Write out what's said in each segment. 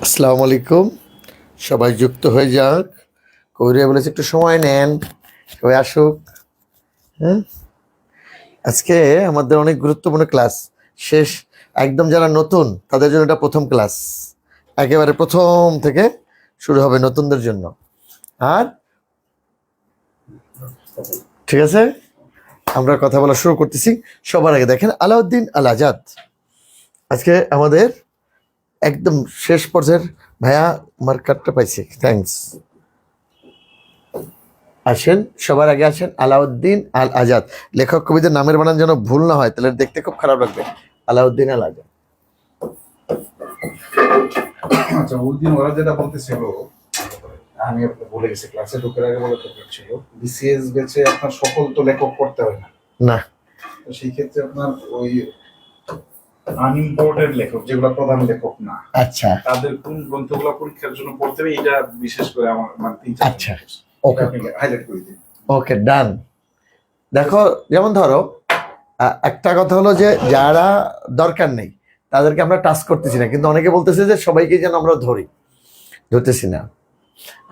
আসসালামু আলাইকুম। সবাই যুক্ত হয়ে যাক। কবিরা বলেছে একটু সময় নেন, সবাই আসুক। হ্যাঁ, আজকে আমাদের অনেক গুরুত্বপূর্ণ ক্লাস শেষ। একদম যারা নতুন তাদের জন্য এটা প্রথম ক্লাস, একেবারে প্রথম থেকে শুরু হবে নতুনদের জন্য। আর ঠিক আছে, আমরা কথা বলা শুরু করতেছি। সবার আগে দেখেন আলাউদ্দিন আল আজাদ আজকে আমাদের একদম শেষ পর্যায়ের। ভাইয়া আমার কার্ডটা পাইছি, থ্যাঙ্কস। আসেন, সবার আগে আসেন আলাউদ্দিন আল আজাদ। লেখক কবিদের নামের বানান যেন ভুল না হয়, তাহলে দেখতে খুব খারাপ লাগবে। আলাউদ্দিন আল আজাদ। আচ্ছা, ওই দিন ওরা যেটা বলতেছিল আমি বলে গেছি, ক্লাসে ঢোকার আগে বলে ছিল বিসিএস বেচে আপনার সকল তো লেখক করতে হয় না। না, তো সেই ক্ষেত্রে আপনার ওই আনইম্পোর্টেড লেখক যেগুলো প্রধান লেখক না, আচ্ছা তাদের কোন গ্রন্থগুলো পরীক্ষার জন্য পড়তে হবে এটা বিশেষ করে আমার মানে আচ্ছা, ওকে হাইলাইট করে দিন। ওকে, ডান। দেখো, যেমন ধরো একটা কথা হলো যে যারা দরকার নেই তাদেরকে আমরা টাচ করতেছি না, কিন্তু অনেকে বলতেছে যে সবাইকে যেন আমরা ধরতেছি না।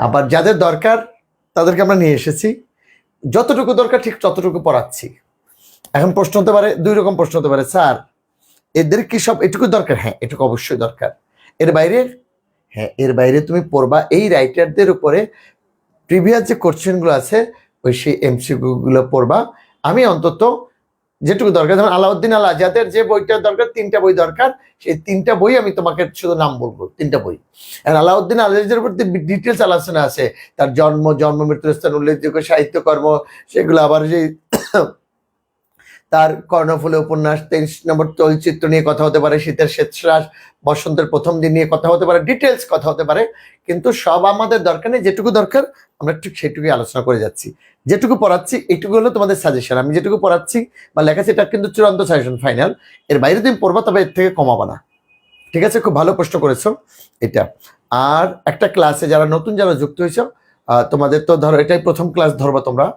আবার যাদের দরকার তাদেরকে আমরা নিয়ে এসেছি, যতটুকু দরকার ঠিক ততটুকু পড়াচ্ছি। এখন প্রশ্ন হতে পারে, দুই রকম প্রশ্ন হতে পারে, স্যার এদের কি সব এটুকু দরকার? হ্যাঁ, এটুকু অবশ্যই দরকার। এর বাইরে? হ্যাঁ, এর বাইরে তুমি পড়বা এই রাইটারদের উপরে প্রিভিয়াস যে কোশ্চেনগুলো আছে ওই সেই এমসিকিউগুলো পড়বা। আমি অন্তত যেটুকু দরকার, যেমন আলাউদ্দিন আল আজাদের যে বইটা দরকার, 3টা বই দরকার, সেই 3টা বই আমি তোমাকে শুধু নাম বলবো, 3টা বই। আর আলাউদ্দিন আল আজাদের উপর ডিটেলস আলোচনা আছে, তার জন্ম মৃত্যুর স্থান, উল্লেখযোগ্য সাহিত্যকর্ম, সেগুলো আবার যে তার কর্ণফুলী উপন্যাস, 23 নম্বর চলচ্চিত্র নিয়ে কথা হতে পারে, শীতের শেষরাস, বসন্তের প্রথম দিন নিয়ে কথা হতে পারে, ডিটেলস কথা হতে পারে। কিন্তু সব আমাদের দরকার নেই, যেটুকু দরকার আমরা ঠিক সেটুকুই আলোচনা করে যাচ্ছি। যেটুকু পড়াচ্ছি এটুকু হলো তোমাদের সাজেশন। আমি যেটুকু পড়াচ্ছি বা লেখাচ্ছি এটা কিন্তু চূড়ান্ত সাজেশন, ফাইনাল। এর বাইরে তুমি পড়বা, তবে এর থেকে কমাবা না। ঠিক আছে, খুব ভালো প্রশ্ন করেছো এটা। আর একটা ক্লাসে যারা নতুন, যারা যুক্ত হয়েছ, তোমাদের তো ধরো এটাই প্রথম ক্লাস ধরবা তোমরা,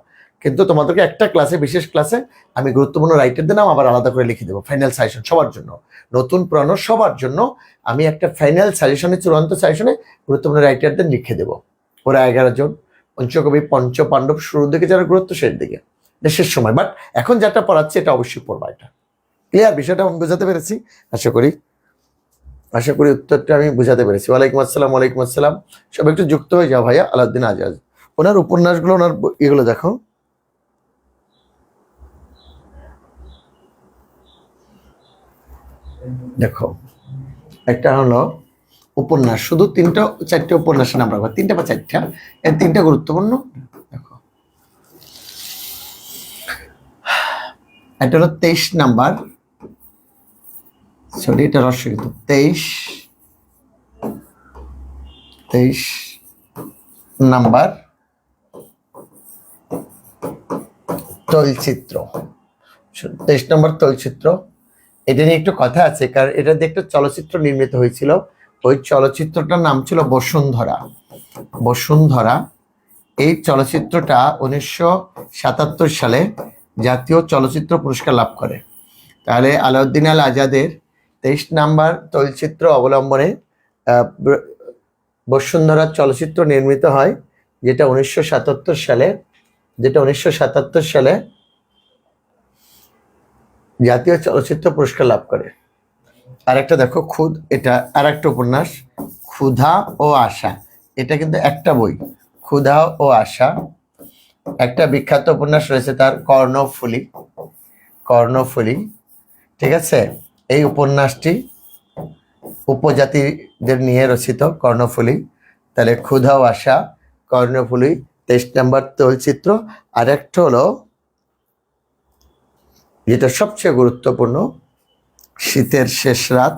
কিন্তু তোমাদেরকে একটা ক্লাসে, বিশেষ ক্লাসে আমি গুরুত্বপূর্ণ রাইটারদের নাম আবার আলাদা করে লিখে দেবো। ফাইনাল সাজেশন সবার জন্য, নতুন পুরানো সবার জন্য আমি একটা ফাইনাল সাজেশনে, চূড়ান্ত সাজেশনে গুরুত্বপূর্ণ রাইটারদের লিখে দেবো। ওরা 11 জন, পঞ্চকবি, পঞ্চ পাণ্ডব, শুরুর দিকে যারা গুরুত্ব, শেষ দিকে, শেষ সময়। বাট এখন যেটা পড়াচ্ছি এটা অবশ্যই পড়বা। এটা ক্লিয়ার? বিষয়টা আমি বোঝাতে পেরেছি আশা করি উত্তরটা আমি বুঝাতে পেরেছি। ওয়ালাইকুম আসসালাম। ওয়ালাইকুম আসসালাম। সব একটু যুক্ত হয়ে যাও ভাইয়া। আলাউদ্দিন আজাদ, ওনার উপন্যাসগুলো, ওনার এগুলো দেখো। দেখো, একটা হলো উপন্যাস, শুধু 3টা 4টে উপন্যাসের নাম রাখবা, 3টা বা 4টা, এই 3টা গুরুত্বপূর্ণ। দেখো, এটা হলো 23 নাম্বার, সরি এটা রস্য, কিন্তু 23 নাম্বার তৈলচিত্র। 23 নম্বর তৈলচিত্র, এটা নিয়ে একটু কথা আছে, কারণ এটা দিয়ে একটা চলচ্চিত্র নির্মিত হয়েছিল। ওই চলচ্চিত্রটার নাম ছিল বসুন্ধরা। এই চলচ্চিত্রটা 1977 সালে জাতীয় চলচ্চিত্র পুরস্কার লাভ করে। তাহলে আলাউদ্দিন আল আজাদের 23 নাম্বার তৈলচিত্র অবলম্বনে বসুন্ধরা চলচ্চিত্র নির্মিত হয়, যেটা 1977 সালে জাতীয় চলচ্চিত্র পুরস্কার লাভ করে। আর একটা দেখো, এটা আর একটা উপন্যাস, ক্ষুধা ও আশা। এটা কিন্তু একটা বই, ক্ষুধা ও আশা। একটা বিখ্যাত উপন্যাস রয়েছে তার, কর্ণফুলী। ঠিক আছে, এই উপন্যাসটি উপজাতিদের নিয়ে রচিত, কর্ণফুলী। তাহলে ক্ষুধা ও আশা, কর্ণফুলী, 23 নম্বর তৈলচিত্র। আর একটা হলো যেটা সবচেয়ে গুরুত্বপূর্ণ, শীতের শেষ রাত,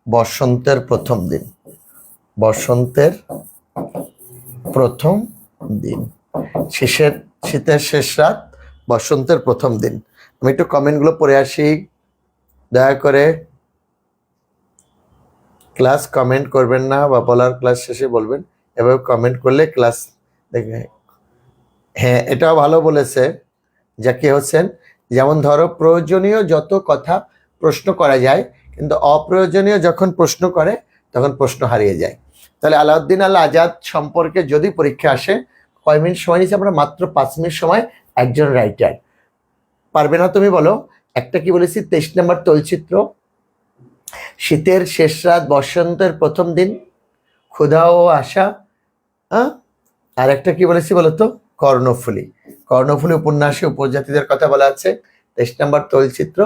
বসন্তের প্রথম দিন, শীতের শেষ রাত, বসন্তের প্রথম দিন। আমি একটু কমেন্টগুলো পড়ে আসি, দয়া করে। ক্লাস কমেন্ট করবেন না, বা বলার ক্লাস শেষে বলবেন, এভাবে কমেন্ট করলে ক্লাস দেখবে। হ্যাঁ, এটাও ভালো বলেছে জাকির হোসেন। যেমন ধরো, প্রয়োজনীয় যত কথা প্রশ্ন করা যায়, কিন্তু অপ্রয়োজনীয় যখন প্রশ্ন করে তখন প্রশ্ন হারিয়ে যায়। তাহলে আলাউদ্দিন আল আজাদ সম্পর্কে যদি পরীক্ষা আসে, কয় মিনিট সময় নিচ্ছে আমরা? মাত্র 5 মিনিট সময়। একজন রাইটার। পারবে না তুমি বলো? একটা কি বলেছি, 23 নম্বর তৈলচিত্র, শীতের শেষ রাত, বসন্তের প্রথম দিন, ক্ষুধা ও আশা, হ্যাঁ, আর একটা কি বলেছি বলতো? কর্ণফুলী। কর্ণফুলী উপন্যাসে উপজাতিদের কথা বলা আছে। 23 নম্বর তৈলচিত্র,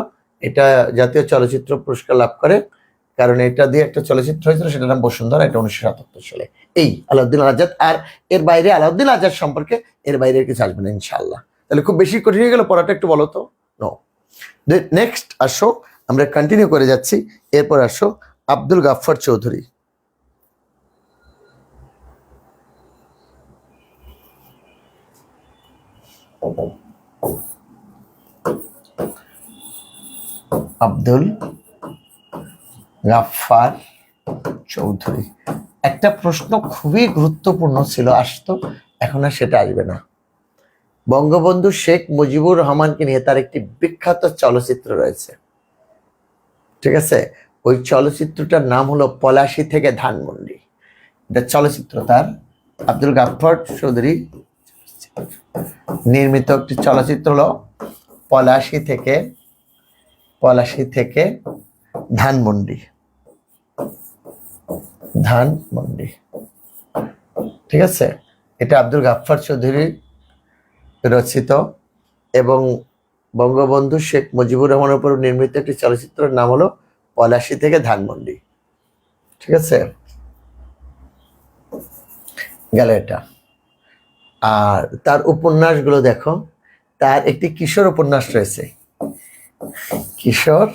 এটা জাতীয় চলচ্চিত্র পুরস্কার লাভ করে, কারণ এটা দিয়ে একটা চলচ্চিত্র হয়েছিল, সেটার নাম বসুন্ধরা, এটা 1977 সালে। এই আলাউদ্দিন আল আজাদ। আর এর বাইরে আলাউদ্দিন আজাদ সম্পর্কে এর বাইরে কিছু আসবে না ইনশাআল্লাহ। তাহলে খুব বেশি কঠিন হয়ে গেল পড়াটা, একটু বলো তো। নো। নেক্সট আসো, আমরা কন্টিনিউ করে যাচ্ছি। এরপর আসো আব্দুল গাফফার চৌধুরী। আব্দুল গাফফার চৌধুরী। একটা প্রশ্ন খুবই গুরুত্বপূর্ণ ছিল, আসতো, এখন আর সেটা আসবে না। বঙ্গবন্ধু শেখ মুজিবুর রহমানকে নিয়ে তার একটি বিখ্যাত চলচ্চিত্র রয়েছে, ঠিক আছে? ওই চলচ্চিত্রটার নাম হলো পলাশী থেকে ধানমন্ডি। এটা চলচ্চিত্র তার, আব্দুল গাফফার চৌধুরী নির্মিত একটি চলচ্চিত্র হলো পলাশী থেকে ধানমন্ডি। ঠিক আছে? এটা আব্দুল গাফফার চৌধুরী রচিত এবং বঙ্গবন্ধু শেখ মুজিবুর রহমানের উপর নির্মিত একটি চলচ্চিত্রের নাম হলো পলাশী থেকে ধানমন্ডি। ঠিক আছে, গেল এটা। আর তার উপন্যাসগুলো দেখো, তার একটি কিশোর উপন্যাস রয়েছে, কিশোর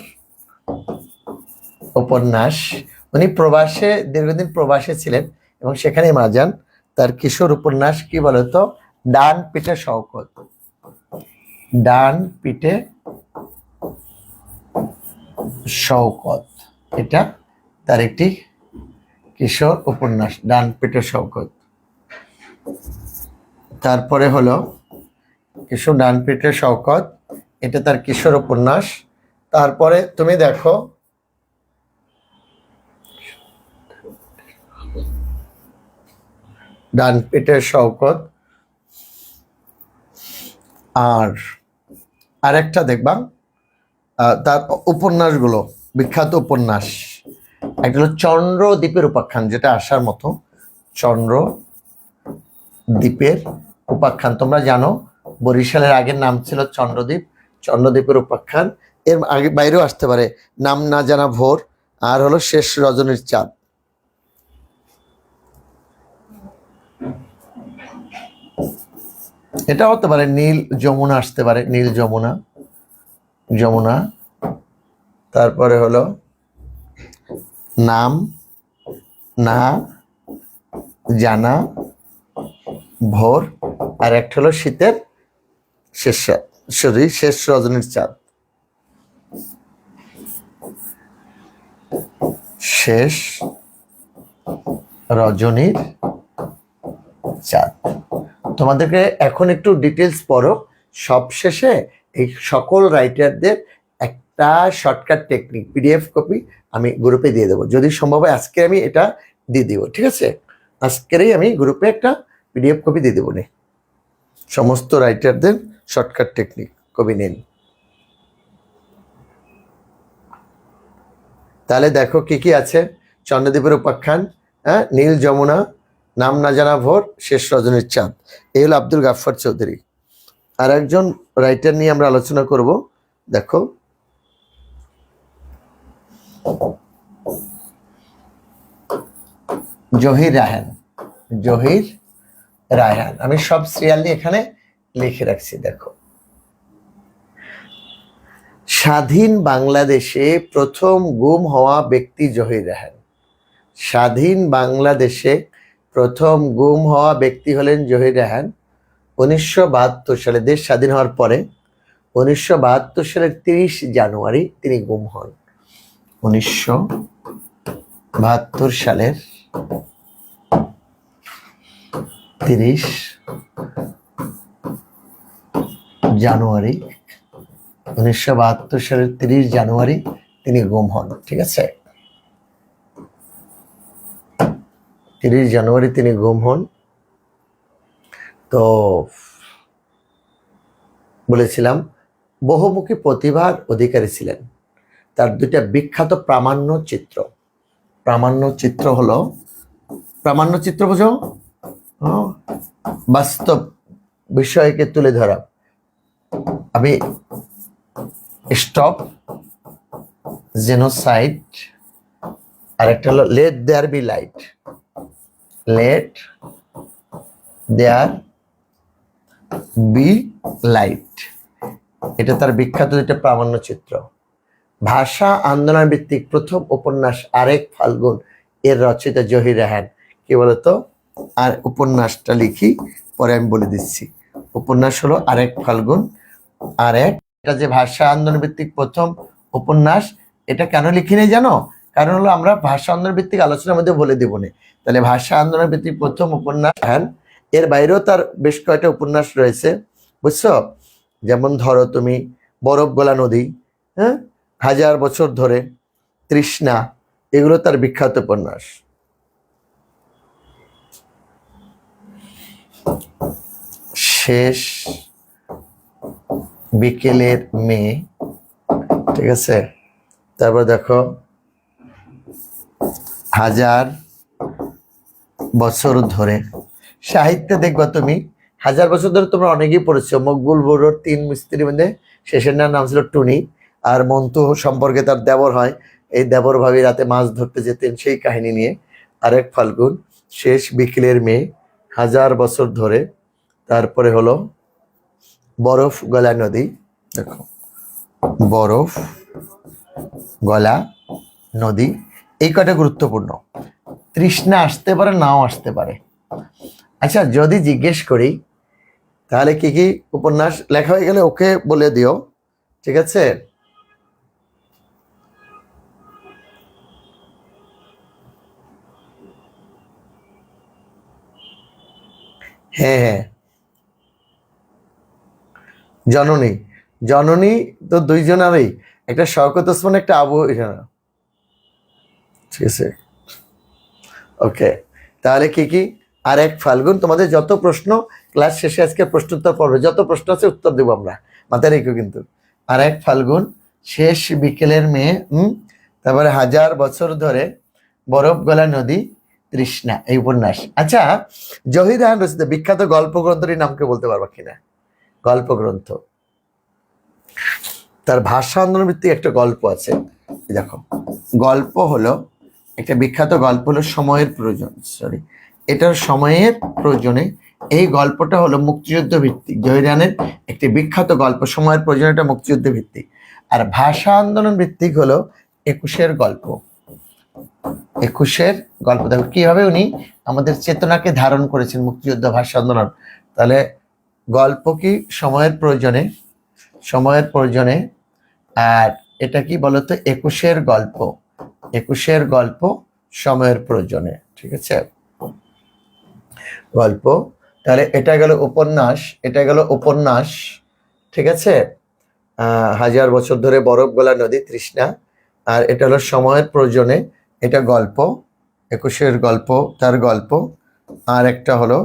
উপন্যাস। উনি প্রবাসে, দীর্ঘদিন প্রবাসে ছিলেন এবং সেখানে মারা যান। তার কিশোর উপন্যাস কি বলতো? ডান পিঠে শওকত। ডান পিঠে শওকত, এটা তার একটি কিশোর উপন্যাস, ডান পিঠে শওকত। তারপরে হলো কিশোর ডান পিঠে শওকত, এটা তার কিশোর উপন্যাস। তারপরে তুমি দেখো ডান পিঠে শওকত, আর আরেকটা দেখবা তার উপন্যাসগুলো, বিখ্যাত উপন্যাস। একটা হলো চন্দ্রদ্বীপের উপাখ্যান, যেটা আসার মতো, চন্দ্রদ্বীপের উপাখ্যান। তোমরা জানো বরিশালের আগের নাম ছিল চন্দ্রদ্বীপ, চন্দ্রদ্বীপের উপাখ্যান। এর আগে বাইরেও আসতে পারে, নাম না জানা ভোর, আর হলো শেষ রজনীর চাঁদ। এটা হতে পারে নীল যমুনা, আসতে পারে নীল যমুনা। তারপরে হলো নাম না জানা ভোর, আর একটা হলো শীতের শেষ রজনীর চাঁদ। শেষ রজনীর চাঁদ। তোমাদেরকে এখন একটু ডিটেলস পড়ো, সবশেষে এই সকল রাইটারদের একটা শর্টকাট টেকনিক পিডিএফ কপি আমি গ্রুপে দিয়ে দেবো, যদি সম্ভব হয় আজকে আমি এটা দিয়ে দিব। ঠিক আছে, আজকেরই আমি গ্রুপে একটা পিডিএফ কপি দিয়ে দেবো। নে, সমস্ত রাইটারদের শর্টকাট টেকনিক কপি নিন। তাহলে দেখো কি কি আছে: চন্দ্রদ্বীপের উপাখ্যান, হ্যাঁ, নীল যমুনা, নাম না জানা ভোর, শেষ রজনীর চাঁদ। এই হলো আব্দুল গাফফার চৌধুরী। আর একজন রাইটার নিয়ে আমরা আলোচনা করব, দেখো জহির রায়হান। আমি সব সিরিয়ালি এখানে লিখে রাখছি। দেখো, স্বাধীন বাংলাদেশে প্রথম গুম হওয়া ব্যক্তি জহির রায়হান। স্বাধীন বাংলাদেশে প্রথম গুম হওয়া ব্যক্তি হলেন জহির রায়হান। 1972 সালে, দেশ স্বাধীন হওয়ার পরে 1972 সালের 30 জানুয়ারি তিনি গুম হন। 1972 সালের 30 জানুয়ারি 1972 সালের 30 জানুয়ারি তিনি গুম হন। ঠিক আছে, 30 জানুয়ারি তিনি গুম হন। তো বলেছিলাম বহুমুখী প্রতিভার অধিকারী ছিলেন। তার দুইটা বিখ্যাত প্রামাণ্য চিত্র, প্রামাণ্য চিত্র হলো, প্রামাণ্য চিত্র বুঝো, বাস্তব বিষয়কে তুলে ধরা। আমি স্টপ জেনোসাইড, আর একটা হলো let there be light, let there be light. এটা তার বিখ্যাত দুইটা প্রামাণ্য চিত্র। ভাষা আন্দোলন ভিত্তিক প্রথম উপন্যাস আরেক ফাল্গুন এর রচয়িতা জহির রায়হান। কি বলতো, আর উপন্যাসটা লিখি, পরে আমি বলে দিচ্ছি। উপন্যাস হলো আরেক ফাল্গুন। আরেক, এটা যে ভাষা আন্দোলন ভিত্তিক প্রথম উপন্যাস, এটা কেন লিখি নাই জানো? কারণ হলো আমরা ভাষা আন্দোলন ভিত্তিক আলোচনার মধ্যে বলে দেবো না। তাহলে ভাষা আন্দোলন ভিত্তিক প্রথম উপন্যাস, হ্যাঁ, এর বাইরেও তার বেশ কয়েকটা উপন্যাস রয়েছে, বুঝছো? যেমন ধরো তুমি বরফ গলা নদী, হ্যাঁ, 1000 বছর ধরে, তৃষ্ণা, এগুলো তার বিখ্যাত উপন্যাস। শেষ বিকেলের মেয়ে, ঠিক আছে। তারপর দেখো 1000 বছর ধরে। সাহিত্যে দেখবা তুমি 1000 বছর ধরে তোমরা অনেকেই পড়েছো। মকবুল বড়ুর 3 মিস্ত্রির মধ্যে শেষের নাম ছিল টুনি, আর মন্তু সম্পর্কে তার দেবর হয়, এই দেবর ভাবি রাতে মাছ ধরতে যেতেন, সেই কাহিনী নিয়ে আরেক ফাল্গুন, শেষ বিকেলের মেয়ে, 1000 বছর ধরে। তারপরে হলো বরফ গলা নদী, দেখো বরফ গলা নদী, এই কটা গুরুত্বপূর্ণ। তৃষ্ণা আসতে পারে, নাও আসতে পারে। আচ্ছা, যদি জিজ্ঞেস করি তাহলে কি কি উপন্যাস লেখা হয়ে গেলে ওকে বলে দিও, ঠিক আছে? হ্যাঁ হ্যাঁ, জননী, জননী তো দুইজনেরই, একটা শওকত ওসমান, একটা আবু ইরানা, ঠিক আছে। ওকে, তাহলে কি কি? আরেক ফাল্গুন। তোমাদের যত প্রশ্ন ক্লাস শেষে আজকে প্রশ্নোত্তর পর্বে যত প্রশ্ন আছে উত্তর দেবো আমরা, মাথায় রেখো কিন্তু। আরেক ফাল্গুন, শেষ বিকেলের মেয়ে, তারপরে 1000 বছর ধরে, বরফ গলা নদী, তৃষ্ণা, এই উপন্যাস। আচ্ছা, জহির রায়হান রচিত বিখ্যাত গল্প গ্রন্থটির নামকে বলতে পারবা কিনা? গল্প গ্রন্থ, তার ভাষা আন্দোলন ভিত্তিক একটা গল্প আছে, দেখো। গল্প হলো, একটা বিখ্যাত গল্প হলো সময়ের প্রয়োজন, সরি, এটার সময়ের প্রয়োজনে। এই গল্পটা হলো মুক্তিযুদ্ধ ভিত্তিক, জহির রায়হানের একটি বিখ্যাত গল্প, সময়ের প্রয়োজনে, এটা মুক্তিযুদ্ধ ভিত্তিক। আর ভাষা আন্দোলন ভিত্তিক হলো 21-এর গল্প, 21-এর গল্প। দেখো কিভাবে উনি আমাদের চেতনাকে ধারণ করেছেন, মুক্তিযুদ্ধ, ভাষা আন্দোলন। তাহলে গল্প কি সময়ের প্রয়োজনে, সময়ের প্রয়োজনে। আর এটা কি বলতো, 21-এর গল্প, 21-এর গল্প সময়ের প্রয়োজনে, ঠিক আছে, গল্প। তাহলে এটা গেল উপন্যাস, এটা গেল উপন্যাস, ঠিক আছে। 1000 বছর ধরে, বরফ গলা নদী, তৃষ্ণা। আর এটা হলো সময়ের প্রয়োজনে, এটা গল্প, 21-এর গল্প, তার গল্প। আর একটা হলো,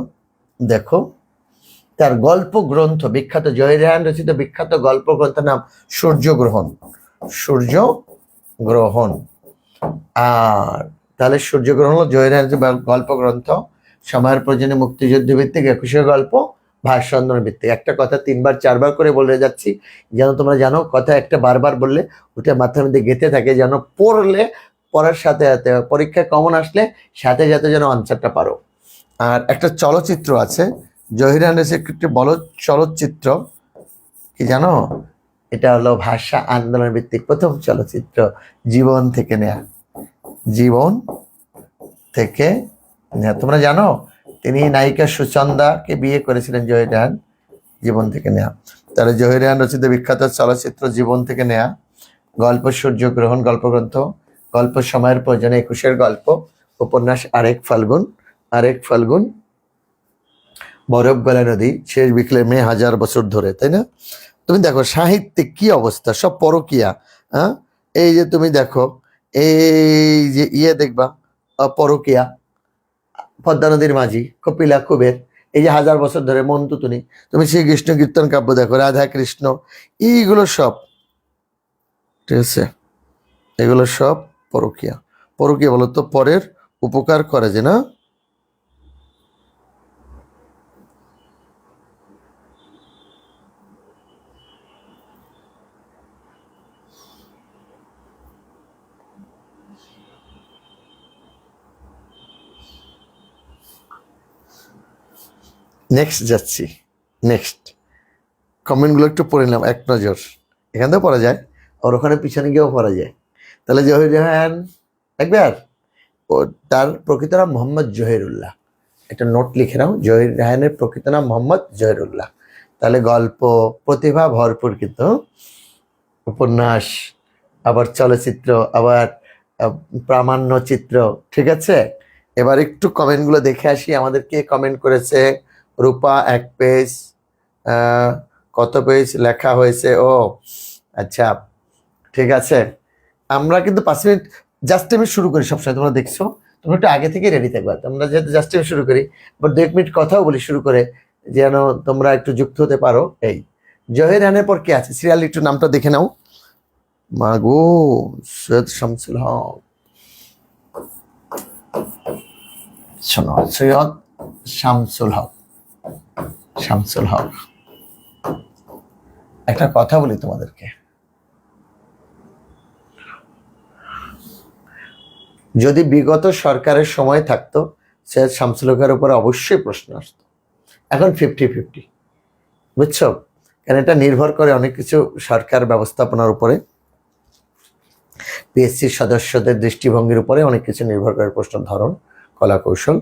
দেখো, তার গল্প গ্রন্থ, বিখ্যাত জহির রায়হান রচিত বিখ্যাত গল্প গ্রন্থের নাম সূর্যগ্রহণ, সূর্যগ্রহণ। আর তাহলে সূর্যগ্রহণ হলো জহির রায়হানের গল্প গ্রন্থ, সময়ের প্রয়োজনে, মুক্তিযুদ্ধ ভিত্তিক, 21-এর গল্প, ভাষা আন্দোলন ভিত্তিক। একটা কথা 3বার 4বার করে বলে যাচ্ছি, যেন তোমরা জানো, কথা একটা বারবার বললে ওটা মাথার মধ্যে গেঁথে থাকে, যেন পড়লে, পড়ার সাথে সাথে পরীক্ষায় কমন আসলে সাথে সাথে যেন আনসারটা পারো। আর একটা চলচ্চিত্র আছে, জহির রায়হানের একটি বড় চলচ্চিত্র, কি জানো? এটা হলো ভাষা আন্দোলন ভিত্তিক প্রথম চলচ্চিত্র, জীবন থেকে নেয়া, জীবন থেকে নেয়া। তোমরা জানো তিনি নায়িকা সুচন্দাকে বিয়ে করেছিলেন জহির রায়হান, জীবন থেকে নেয়া। তাহলে জহির রায়হান রচিত বিখ্যাত চলচ্চিত্র জীবন থেকে নেয়া, গল্প সূর্যগ্রহণ গল্পগ্রন্থ, গল্প সময়ের প্রয়োজনে, 21-এর গল্প, উপন্যাস আরেক ফাল্গুন, আরেক ফাল্গুন, বরফ গলা নদী, শেষ বিকেলের মেয়ে, 1000 বছর ধরে, তাই না? তুমি দেখো সাহিত্যে কি অবস্থা, সব পরকীয়া, হ্যাঁ, এই যে তুমি দেখো, এই যে দেখবা, পরকিয়া, পদ্মা নদীর মাঝি, কপিলা, কুবের, এই যে 1000 বছর ধরে মন্তুতুনি, তুমি শ্রীকৃষ্ণ কীর্তন কাব্য দেখো, রাধা কৃষ্ণ, এইগুলো সব, ঠিক আছে, এগুলো সব পরকিয়া। পরকিয়া বলতো পরের উপকার করে যে, না? নেক্সট যাচ্ছি, নেক্সট কমেন্টগুলো একটু পড়ে নিলাম এক নজর, এখান থেকেও পড়া যায় আর ওখানে পিছনে গিয়েও পড়া যায়। তাহলে জহির রায়হান দেখবে, আর ও তার প্রকৃত নাম মোহাম্মদ জহিরুল্লাহ, একটা নোট লিখে নাও, জহির রায়হানের প্রকৃত নাম মোহাম্মদ জহিরুল্লাহ। তাহলে গল্প প্রতিভা ভরপুর, কিন্তু উপন্যাস, আবার চলচ্চিত্র, আবার প্রামাণ্য চিত্র, ঠিক আছে। এবার একটু কমেন্টগুলো দেখে আসি, আমাদের কে কমেন্ট করেছে। রূপা 1 পেজ, কত পেজ লেখা হয়েছে? ও আচ্ছা, ঠিক আছে। আমরা কিন্তু 5 মিনিট জাস্ট টাইমে শুরু করি সবসময়, তোমরা দেখছো, তোমরা একটু আগে থেকে রেডি থাকবা। তোমরা যেহেতু জাস্ট টাইমে শুরু করি, আবার 2 মিনিট কথাও বলি শুরু করে, যেন তোমরা একটু যুক্ত হতে পারো। এই জহির রায়হানের পর কে আছে সিরিয়াল, একটু নামটা দেখে নাও। মাগো, সৈয়দ শামসুল হক, শোনো, সৈয়দ শামসুল হক, শামসুল হক। একটা কথা বলি তোমাদেরকে, যদি বিগত সরকারের সময় থাকতো, সৈয়দ শামসুল হকের উপরে অবশ্যই প্রশ্ন আসতো। এখন 50-50, বুঝছো? কারণ এটা নির্ভর করে অনেক কিছু সরকার ব্যবস্থাপনার উপরে, পিএসসির সদস্যদের দৃষ্টিভঙ্গির উপরে অনেক কিছু নির্ভর করে, প্রশ্নের ধরন, কলা কৌশল,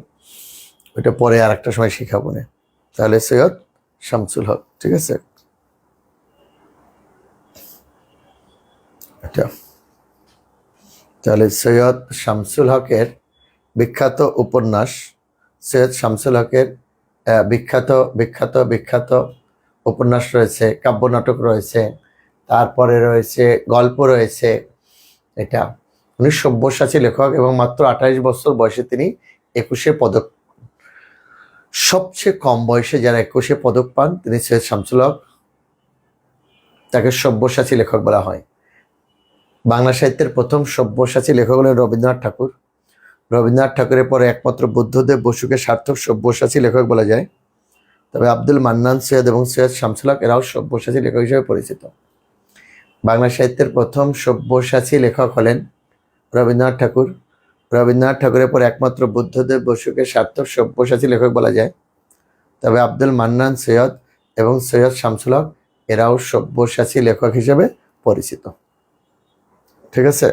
ওইটা পরে আর একটা সময় শিখাবো না। তাহলে সৈয়দ শামসুল হক, ঠিক আছে। এটা তাহলে সৈয়দ শামসুল হকের বিখ্যাত উপন্যাস, সৈয়দ শামসুল হকের বিখ্যাত বিখ্যাত বিখ্যাত উপন্যাস রয়েছে, কাব্যনাটক রয়েছে, তারপরে রয়েছে গল্প রয়েছে। এটা উনি সব্যসাচী লেখক এবং মাত্র 28 বছর বয়সে তিনি 21 পদক, সবচেয়ে কম বয়সে যারা 21 পদক পান তিনি সৈয়দ শামসুল হক, তাকে সব্যসাচী লেখক বলা হয়। বাংলা সাহিত্যের প্রথম সব্যসাচী লেখক হলেন রবীন্দ্রনাথ ঠাকুর। রবীন্দ্রনাথ ঠাকুরের পরে একমাত্র বুদ্ধদেব বসুকে সার্থক সব্যসাচী লেখক বলা যায়। তবে আব্দুল মান্নান সৈয়দ এবং সৈয়দ শামসুল হক এরাও সব্যসাচী লেখক হিসেবে পরিচিত। বাংলা সাহিত্যের প্রথম সব্যসাচী লেখক হলেন রবীন্দ্রনাথ ঠাকুর। রবীন্দ্রনাথ ঠাকুরের পর একমাত্র বুদ্ধদেব বসুকে সার্থক সব্যসাচী লেখক বলা যায়। তবে আব্দুল মান্নান সৈয়দ এবং সৈয়দ শামসুল হক এরাও সব্যসাচী লেখক হিসেবে পরিচিত, ঠিক আছে।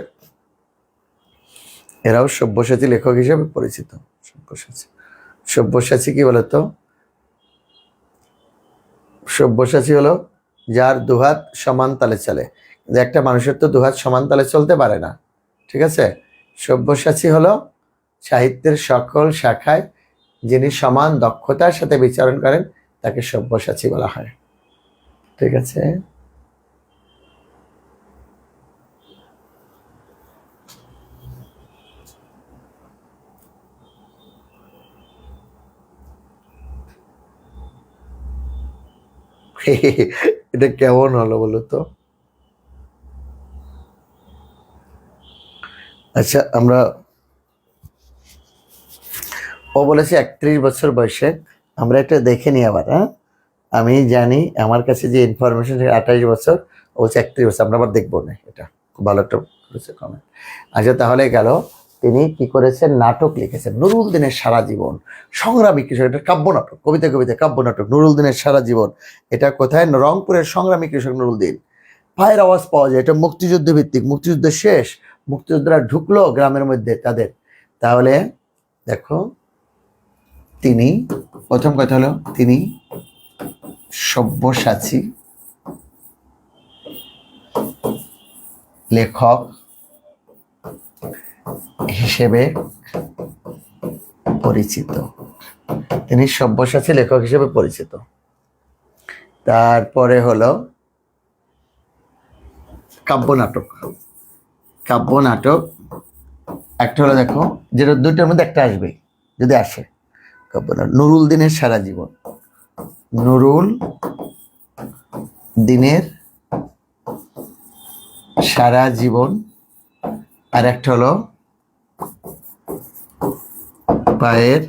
এরাও সব্যসাচী লেখক হিসেবে পরিচিত। সব্যসাচী, সব্যসাচী কি বলতো? সব্যসাচী হলো যার দুহাত সমান তালে চলে, কিন্তু একটা মানুষের তো দুহাত সমান তালে চলতে পারে না, ঠিক আছে। সব্যসাচী হলো সাহিত্যের সকল শাখায় যিনি সমান দক্ষতার সাথে বিচারণ করেন, তাকে সব্যসাচী বলা হয়, ঠিক আছে। এটা কেমন হলো বলো তো? আচ্ছা, আমরা, ও বলেছে 31 বছর বয়সে, আমরা এটা দেখে নিই আবার। হ্যাঁ, আমি জানি আমার কাছে যে ইনফরমেশন 28 বছর, ও বলছে 31 বছর, আমরা আবার দেখবো না। এটা খুব ভালো একটা করেছে কমেন্ট। আচ্ছা, তাহলে গেল, তিনি কি করেছেন? নাটক লিখেছেন। নুরুল দিনের সারা জীবন, সংগ্রামী কৃষক, এটা কাব্য নাটক, কবিতা কবিতা কাব্য নাটক, নুরুল দিনের সারা জীবন। এটা কোথায়? রংপুরের সংগ্রামী কৃষক নুরুল দিন। পায়ের আওয়াজ পাওয়া যায়, এটা মুক্তিযুদ্ধ ভিত্তিক, মুক্তিযুদ্ধ শেষ, মুক্তিযোদ্ধারা ঢুকলো গ্রামের মধ্যে তাদের। তাহলে দেখো, তিনি, প্রথম কথা হলো তিনি সব্যসাচী লেখক হিসেবে পরিচিত, তিনি সব্যসাচী লেখক হিসেবে পরিচিত। তারপরে হলো কাব্য নাটক, কাব্য নাটক, একটা হলো দেখো, যেটা দুইটার মধ্যে একটা আসবে যদি আসে, কাব্য নাটক নুরুল দিনের সারা জীবন, নুরুল দিনের সারা জীবন, আর একটা হলো পায়ের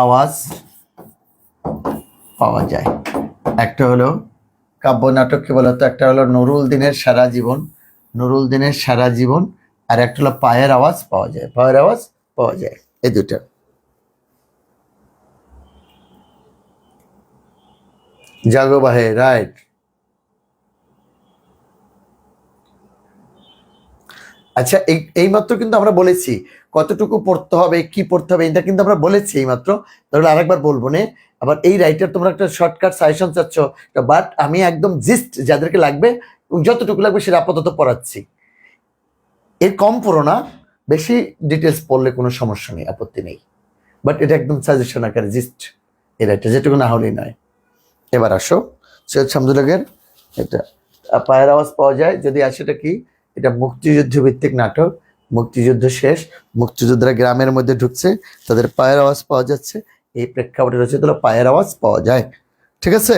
আওয়াজ পাওয়া যায়। একটা হলো কাব্য নাটক কি বলতো, একটা হলো নুরুল দিনের সারা জীবন, নুরুল দিনের সারা জীবন, আর একটা হলো পায়ের আওয়াজ পাওয়া যায়, পায়ের আওয়াজ পাওয়া যায়, এই দুটা। জাগো বাহে, রাইট। আচ্ছা, এই মাত্র কিন্তু আমরা বলেছি কতটুকু পড়তে হবে, কি পড়তে হবে, এটা কিন্তু আমরা বলেছি এই মাত্র, তাহলে আরেকবার বলবো না। আবার এই রাইটার তোমরা একটা শর্টকাট সাজেশন চাচ্ছ, বাট আমি একদম জিস্ট যাদেরকে লাগবে যতটুকু লাগবে সেটা আপাতত পড়াচ্ছি, এর কম পড়ো না, বেশি ডিটেলস পড়লে কোনো সমস্যা নেই, আপত্তি নেই, বাট এটা একদম সাজেশন আকারে জিস্ট এই রাইটার, যেটুকু না হলেই নয়। এবার আসো সৈয়দ শামসুল হকের এটা পায়ের আওয়াজ পাওয়া যায়, যদি আসে এটা কি, এটা মুক্তিযুদ্ধ ভিত্তিক নাটক, মুক্তিযুদ্ধ শেষ, মুক্তিযোদ্ধারা গ্রামের মধ্যে ঢুকছে, তাদের পায়ের আওয়াজ পাওয়া যাচ্ছে, এই প্রেক্ষাপটে রয়েছে তাহলে পায়ের আওয়াজ পাওয়া যায়। ঠিক আছে,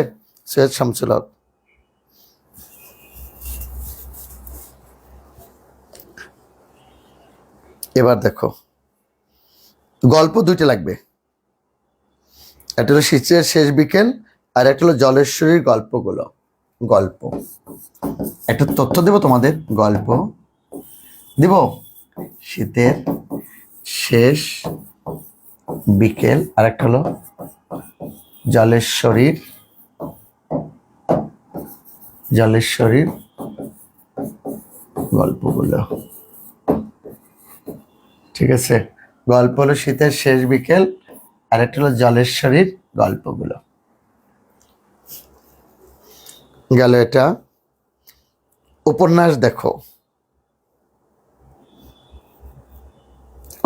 সৈয়দ শামসুল হক। এবার দেখো গল্প দুইটা লাগবে, একটা হলো শীতের শেষ বিকেল, আর একটা হলো জলেশ্বরীর গল্পগুলো। গল্প একটা তথ্য দেব তোমাদের, গল্প দিব, শীতের শেষ বিকেল, আর একটা হলো জলেশ্বরীর গল্পগুলো। ঠিক আছে, গল্প হলো শীতের শেষ বিকেল, আর একটা হলো জলেশ্বরীর গল্পগুলো। গেল এটা। উপন্যাস দেখো,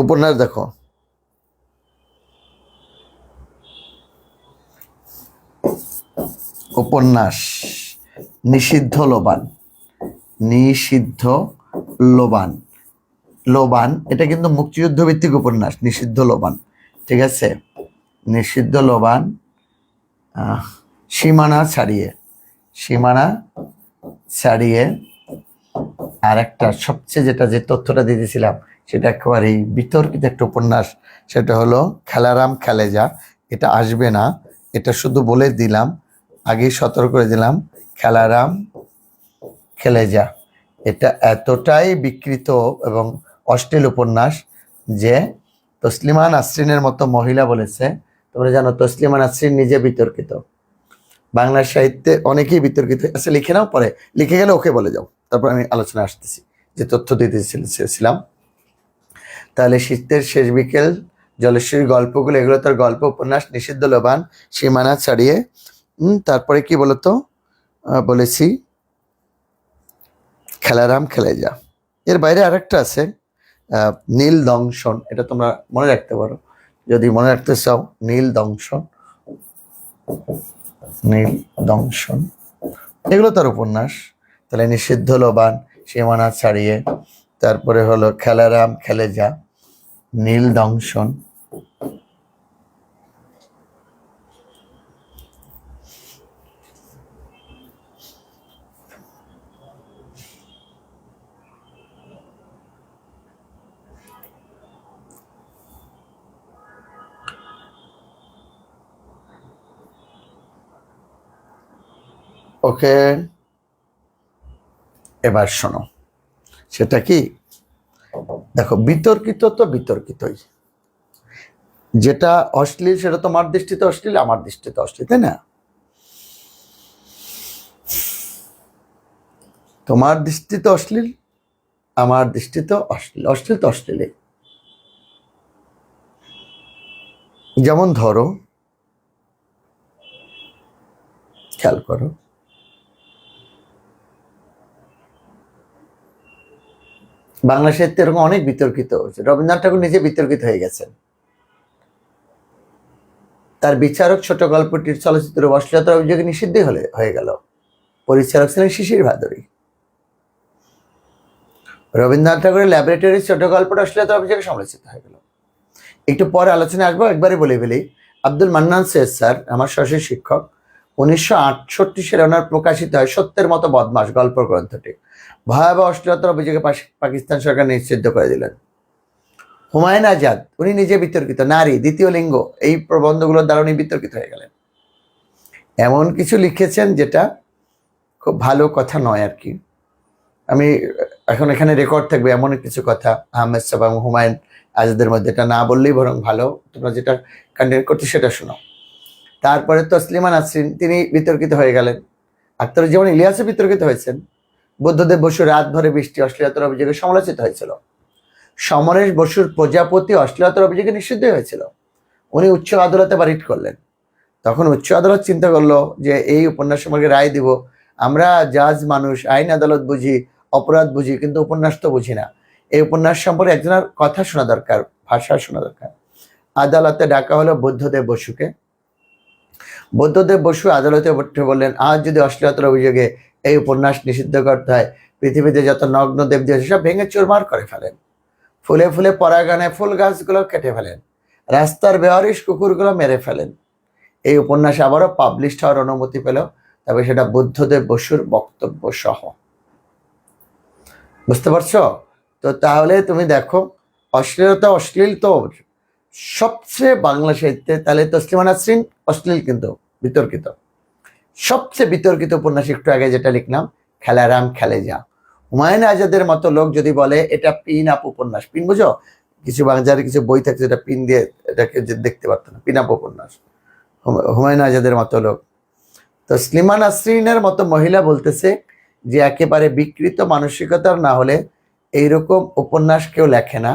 উপন্যাস দেখো, উপন্যাস নিষিদ্ধ লোবান, নিষিদ্ধ লোবান, লোবান এটা কিন্তু মুক্তিযুদ্ধ ভিত্তিক উপন্যাস, নিষিদ্ধ লোবান। ঠিক আছে, নিষিদ্ধ লোবান, সীমানা ছাড়িয়ে, সীমানা ছাড়িয়ে, আর একটা সবচেয়ে যেটা যে তথ্যটা দিতেছিলাম সেটা একেবারেই বিতর্কিত একটা উপন্যাস, সেটা হলো খেলারাম খেলে যা। এটা আসবে না, এটা শুধু বলে দিলাম, আগেই সতর্ক করে দিলাম, খেলারাম খেলে যা। এটা এতটাই বিকৃত এবং অশ্লীল উপন্যাস যে তসলিমা নাসরিনের মতো মহিলা বলেছে, তোমরা জানো তসলিমা নাসরিন নিজে বিতর্কিত, বাংলা সাহিত্যে অনেকেই বিতর্কিত আছে, লিখে নাও, পরে লিখে গেলে ওকে বলে যাও, তারপর আমি আলোচনা আসতেছি যে তথ্য দিতেছিলাম। তাহলে শীতের শেষ বিকেল, জলেশ্বরীর গল্পগুলো, এগুলো তার গল্প উপন্যাস, নিষিদ্ধ লোবান, সীমানা ছাড়িয়ে, তারপরে কি বলতো বলেছি খেলারাম খেলে যা। এর বাইরে আরেকটা আছে নীল দংশন, এটা তোমরা মনে রাখতে পারো যদি মনে রাখতে চাও, নীল দংশন, নীল দংশন, এগুলো তার উপন্যাস। তাহলে নিষিদ্ধ লোবান, সীমানা ছাড়িয়ে, তারপরে হলো খেলারাম খেলে যা, নীল দংশন। ওকে, এবার শোনো, সেটা কি দেখো, বিতর্কিত তো বিতর্কিতই, যেটা অশ্লীল সেটা তোমার দৃষ্টিতে অশ্লীল, আমার দৃষ্টিতে অশ্লীল, তাই না? তোমার দৃষ্টিতে অশ্লীল, আমার দৃষ্টিতে অশ্লীল, অশ্লীল তো অশ্লীল। যেমন ধরো, খেয়াল করো, বাংলা সাহিত্যে এরকম অনেক বিতর্কিত হয়েছে, রবীন্দ্রনাথ ঠাকুর নিজে বিতর্কিত হয়ে গেছেন, তার বিচারক ছোট গল্পটির চলচ্চিত্র অশ্লীলতার অভিযোগে নিষিদ্ধ হয়ে গেল, পরিচালক ছিলেন শিশির ভাদুরী। রবীন্দ্রনাথ ঠাকুরের ল্যাবরেটরি ছোট গল্পটা অশ্লীলতার অভিযোগে সমালোচিত হয়ে গেল। একটু পরে আলোচনায় আসবো, একবারে বলে ফেলি। আব্দুল মান্নান সৈয়দ স্যার, আমার সরাসরি শিক্ষক, 1968 সালে ওনার প্রকাশিত হয় সত্যের মতো বদমাস গল্প গ্রন্থটি। ভয়াবহ অশ্লীলতার অভিযোগে পাকিস্তান সরকার নিষিদ্ধ করে দিলেন। হুমায়ুন আজাদ, উনি নিজে বিতর্কিত নারী, দ্বিতীয় লিঙ্গ, এই প্রবন্ধগুলোর দ্বারা উনি বিতর্কিত হয়ে গেলেন। এমন কিছু লিখেছেন যেটা খুব ভালো কথা নয় আর কি। আমি এখন এখানে রেকর্ড থাকবে এমন কিছু কথা আহমেদ সাহেব এবং হুমায়ুন আজাদের মধ্যে, এটা না বললেই বরং ভালো। তোমরা যেটা কন্টিনিউ করতে সেটা শোনো। তারপরে তসলিমা নাসরিন, তিনি বিতর্কিত হয়ে গেলেন। আখতারুজ্জামান ইলিয়াসও বিতর্কিত হয়েছেন। বুদ্ধদেব বসু রাত ভরে বৃষ্টি অশ্লীলতার অভিযোগে সমালোচিত হয়েছিল। সমরেশ বসুর প্রজাপতি অশ্লীলতার অভিযোগে নিষিদ্ধ হয়েছিল। উনি উচ্চ আদালতে বারিট করলেন। তখন উচ্চ আদালত চিন্তা করলো যে এই উপন্যাস সম্পর্কে রায় দিব। আমরা জাজ মানুষ, আইন আদালত বুঝি, অপরাধ বুঝি, কিন্তু উপন্যাস তো বুঝি না। এই উপন্যাস সম্পর্কে একজনের কথা শোনা দরকার, ভাষা শোনা দরকার। আদালতে ডাকা হলো বুদ্ধদেব বসুকে। বুদ্ধদেব বসু আদালতে উঠে বললেন, আজ যদি অশ্লীলতার অভিযোগে এই উপন্যাস নিষিদ্ধ করতে হয়, পৃথিবীতে যত নগ্ন দেবদেব সব ভেঙে চুরমার করে ফেলেন, ফুলে ফুলে পরাগানে ফুল গাছগুলো কেটে ফেলেন, রাস্তার বেওয়ারিশ কুকুরগুলো মেরে ফেলেন। এই উপন্যাস আবারও পাবলিশ হওয়ার অনুমতি পেল, তবে সেটা বুদ্ধদেব বসুর বক্তব্য সহ। বুঝতে পারছো? তো তাহলে তুমি দেখো, অশ্লীলতা অশ্লীল তো সবচেয়ে বাংলা সাহিত্যে, তাহলে তসলিমা নাসরিন অশ্লীল কিন্তু বিতর্কিত। সবচেয়ে বিতর্কিত উপন্যাস একটু আগে যেটা লিখলাম, খেলারাম খেলে যা। হুমায়ুন আজাদের মতো লোক যদি বলে এটা পিন আপ উপন্যাস, পিন বুঝো, কিছু বাংলার কিছু বই থাকছে যেটা পিন দিয়ে এটাকে দেখতে পারতো না, পিন আপ উপন্যাস। হুমায়ুন আজাদের মতো লোক, তসলিমা নাসরিনের মতো মহিলা বলতেছে যে একেবারে বিকৃত মানসিকতার না হলে এইরকম উপন্যাস কেউ লেখে না,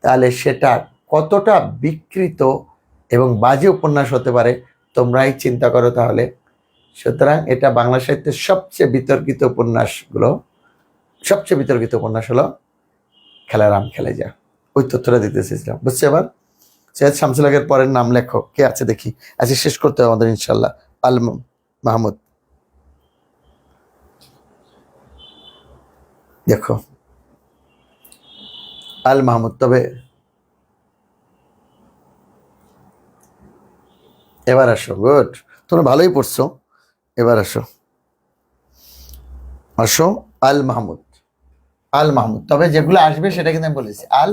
তাহলে সেটা কতটা বিকৃত এবং বাজে উপন্যাস হতে পারে তোমরাই চিন্তা করো তাহলে। সুতরাং এটা বাংলা সাহিত্যের সবচেয়ে বিতর্কিত উপন্যাসগুলো, সবচেয়ে বিতর্কিত উপন্যাস হলো খেলারাম খেলে যা। ওই তথ্যটা দিতে চেয়েছিলাম, বুঝছো? এবার সৈয়দ শামসুল হকের পরের নাম লেখো, কে আছে দেখি। আজকে শেষ করতে হবে আমাদের ইনশাল্লাহ। আল মাহমুদ, দেখো আল মাহমুদ। তবে এবার আসো, গুড, তোমরা ভালোই পড়ছো। এবার আসো আসো আল মাহমুদ, আল মাহমুদ। তবে যেগুলো আসবে সেটা কিন্তু আমি বলেছি, আল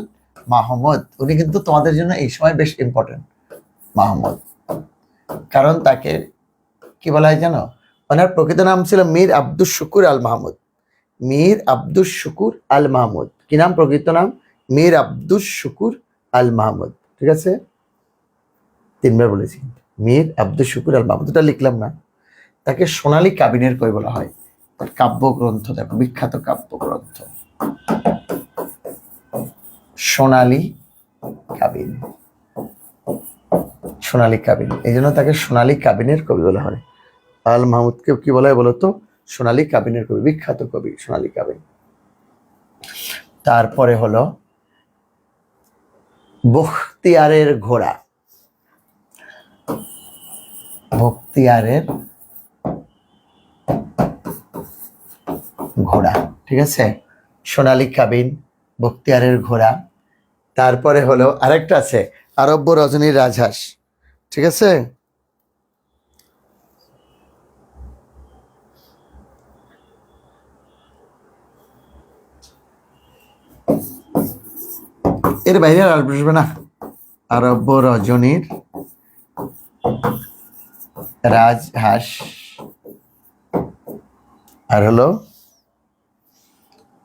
মাহমুদ উনি কিন্তু তোমাদের জন্য এই সময় বেশ ইম্পর্টেন্ট। মাহমুদ, কারণ তাকে কি বলা হয় জানো? ওনার প্রকৃত নাম ছিল মীর আব্দুস শুকুর আল মাহমুদ। মীর আব্দুস শুকুর আল মাহমুদ, কি নাম প্রকৃত নাম? মীর আব্দুস শুকুর আল মাহমুদ। ঠিক আছে, 3বার বলেছি। মীর আব্দুস শুকুর আল মাহমুদ, এটা লিখলাম না। তাকে সোনালী কাবিনের কবি বলা হয়। তার কাব্যগ্রন্থ দেখো, বিখ্যাত কাব্যগ্রন্থ সোনালী কাবিন। সোনালী কাবিন, এই জন্য তাকে সোনালী কাবিনের কবি বলা হয়। আল মাহমুদকে কি বলা হয় বলতো? সোনালী কাবিনের কবি, বিখ্যাত কবি সোনালী কাবিন। তারপরে হলো বখতিয়ারের ঘোড়া। বখতিয়ারের ঘোড়া, ঠিক আছে, সোনালী কাবিন, বখতিয়ারের ঘোড়া। তারপরে হলো আরেকটা আছে, আরব্য রজনীর রাজহাঁস। ঠিক আছে, এর বাইরে আর বসবে না। আরব্য রজনীর রাজহাঁস, আর হলো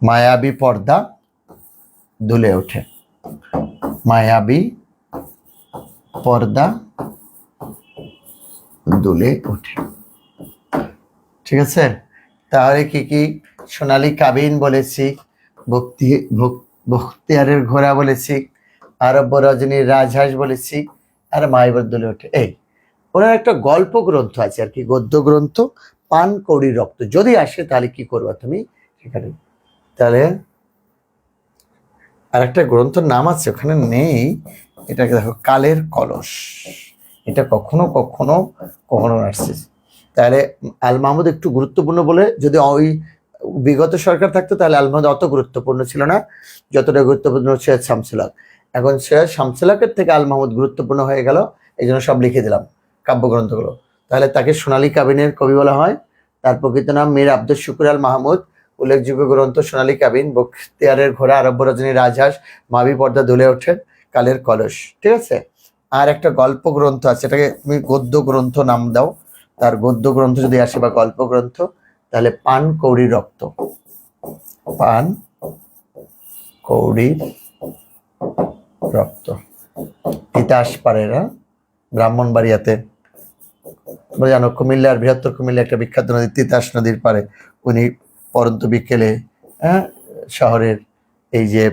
মায়াবী পর্দা দুলে ওঠে। মায়াবী পর্দা দুলে ওঠে। ঠিক আছে, তাহলে কি কি? সোনালী কাবিন বলেছি, বখতিয়ারের ঘোড়া বলেছি, আরব্য রজনীর রাজহাঁস বলেছি, আর মায়াবী দুলে ওঠে। এই ওনার একটা গল্প গ্রন্থ আছে আর কি, গদ্য গ্রন্থ, পানকৌড়ির রক্ত। যদি আসে তাহলে কি করবা তুমি সেখানে? তাহলে আর একটা গ্রন্থের নাম আছে, ওখানে নেই, এটাকে দেখো, কালের কলস। এটা কখনো কখনো কখনো আসছে। তাহলে আল মাহমুদ একটু গুরুত্বপূর্ণ বলে, যদি ওই বিগত সরকার থাকতো তাহলে আল মাহমুদ অত গুরুত্বপূর্ণ ছিল না যতটা গুরুত্বপূর্ণ সৈয়দ শামসুল হক। এখন সৈয়দ শামসুল হকের থেকে আল মাহমুদ গুরুত্বপূর্ণ হয়ে গেল, এই জন্য সব লিখে দিলাম কাব্যগ্রন্থগুলো। তাহলে তাকে সোনালী কাবিনের কবি বলা হয়। তার প্রকৃত নাম মীর আব্দুল শুকুর আল মাহমুদ। উল্লেখযোগ্য গ্রন্থ সোনালী কাবিন, বখতিয়ারের ঘোড়া, আরব্য রজনী রাজহাঁস, মাবি পর্দা দুলে ওঠেন, কালের কলস। ঠিক আছে। আর একটা গল্প গ্রন্থ আছে, এটাকে তুমি গদ্য গ্রন্থ নাম দাও। তার গদ্য গ্রন্থ যদি আসে বা গল্প গ্রন্থ, তাহলে পান কৌড়ির রক্ত। পান কৌড়ির রক্ত। তিতাস পাড়েরা ব্রাহ্মণবাড়িয়াতে, জানো কুমিল্লার, বৃহত্তর কুমিল্লা একটা বিখ্যাত নদী তিতাস নদীর পাড়ে উনি পরন্ত বিকেলে শহরের এই যে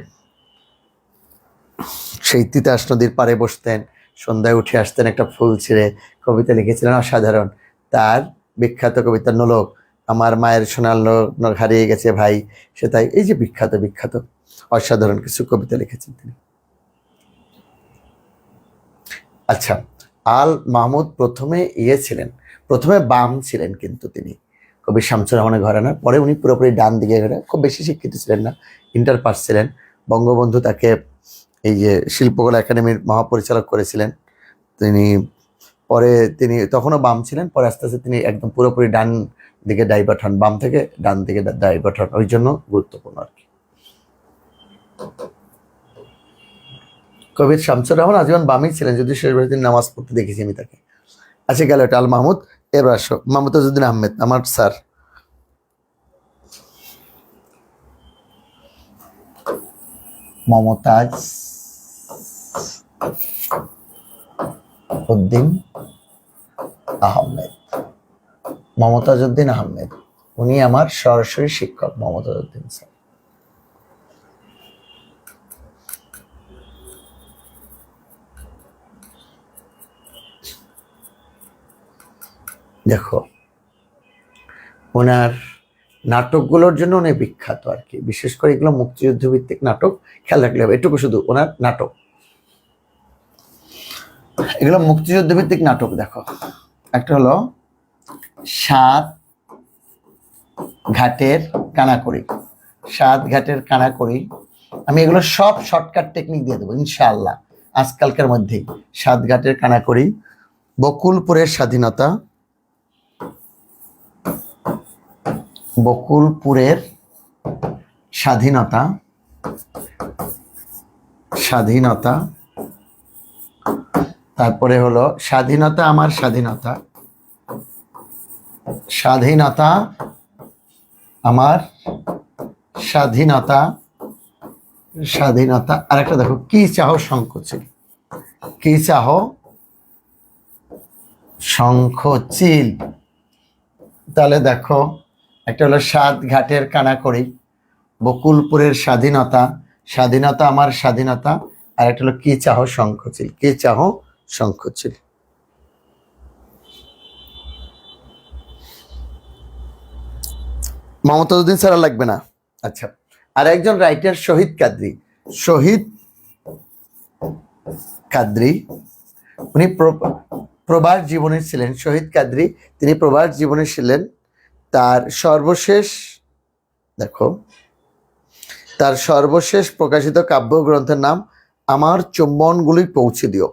সেই তিতাস নদীর পাড়ে বসতেন, সন্ধ্যায় উঠে আসতেন, একটা ফুল ছিঁড়ে কবিতা লিখেছিলেন অসাধারণ। তার বিখ্যাত কবিতা নোলক, আমার মায়ের সোনার নোলক হারিয়ে গেছে ভাই, সে তাই, এই যে বিখ্যাত বিখ্যাত অসাধারণ কিছু কবিতা লিখেছেন তিনি। আচ্ছা, আল মাহমুদ প্রথমে ছিলেন, প্রথমে বাম ছিলেন, কিন্তু তিনি কবি শামসুর রহমানের ঘরানা। পরে উনি পুরোপুরি ডান দিকে ঘরে, খুব বেশি শিক্ষিত ছিলেন না, ইন্টার পাস ছিলেন। বঙ্গবন্ধু তাকে এই যে শিল্পকলা একাডেমির মহাপরিচালক করেছিলেন। তিনি তখনও বাম ছিলেন, পরে আস্তে আস্তে তিনি একদম পুরোপুরি ডান দিকে ডাইভার্ট হন, বাম থেকে ডান দিকে ডাইভার্ট হন, ওই জন্য গুরুত্বপূর্ণ আর কি। কবি শামসুর রহমান আজীবন বামই ছিলেন, যদি শেষবার তিনি নামাজ পড়তে দেখেছি আমি তাকে। আচ্ছা, গেল এটা আল মাহমুদ। এবার আসো মমতাজউদ্দিন আহমেদ, আমার স্যার। মমতাজ উদ্দিন আহমেদ, মমতাজউদ্দিন আহমেদ, উনি আমার সরাসরি শিক্ষক মমতাজউদ্দিন স্যার। দেখো, ওনার নাটকগুলোর জন্য উনি বিখ্যাত আর কি, বিশেষ করে এগুলো মুক্তিযুদ্ধ ভিত্তিক নাটক, খেয়াল রাখলে হবে এটুকু শুধু, ওনার নাটক এগুলো মুক্তিযুদ্ধ ভিত্তিক নাটক। দেখো, একটা হলো সাত ঘাটের কানাকড়ি, সাত ঘাটের কানাকড়ি, আমি এগুলো সব শর্টকাট টেকনিক দিয়ে দেবো ইনশাআল্লাহ আজকালকার মধ্যেই। সাত ঘাটের কানাকড়ি, বকুলপুরের স্বাধীনতা, বকুলপুরের স্বাধীনতা, স্বাধীনতা, তারপরে হলো স্বাধীনতা আমার স্বাধীনতা, স্বাধীনতা আমার স্বাধীনতা, স্বাধীনতা। আর একটা দেখো, কি চাহো শঙ্খচিল, কি চাহো শঙ্খচিল। তাহলে দেখো, একটা হলো সাত ঘাটের কানাকড়ি, বকুলপুরের স্বাধীনতা, স্বাধীনতা আমার স্বাধীনতা, আর একটা হলো কি চাহো শঙ্খচিল, কি চাহো শঙ্খচিল। মমতাজউদ্দিন স্যার লাগবে না। আচ্ছা, আর একজন রাইটার শহীদ কাদরী, শহীদ কাদরী, উনি প্রবাস জীবনে ছিলেন। শহীদ কাদরী তিনি প্রবাস জীবনে ছিলেন। তার সর্বশেষ, দেখো, তার সর্বশেষ প্রকাশিত কাব্যগ্রন্থের নাম আমার চুম্বনগুলি পৌঁছে দিও।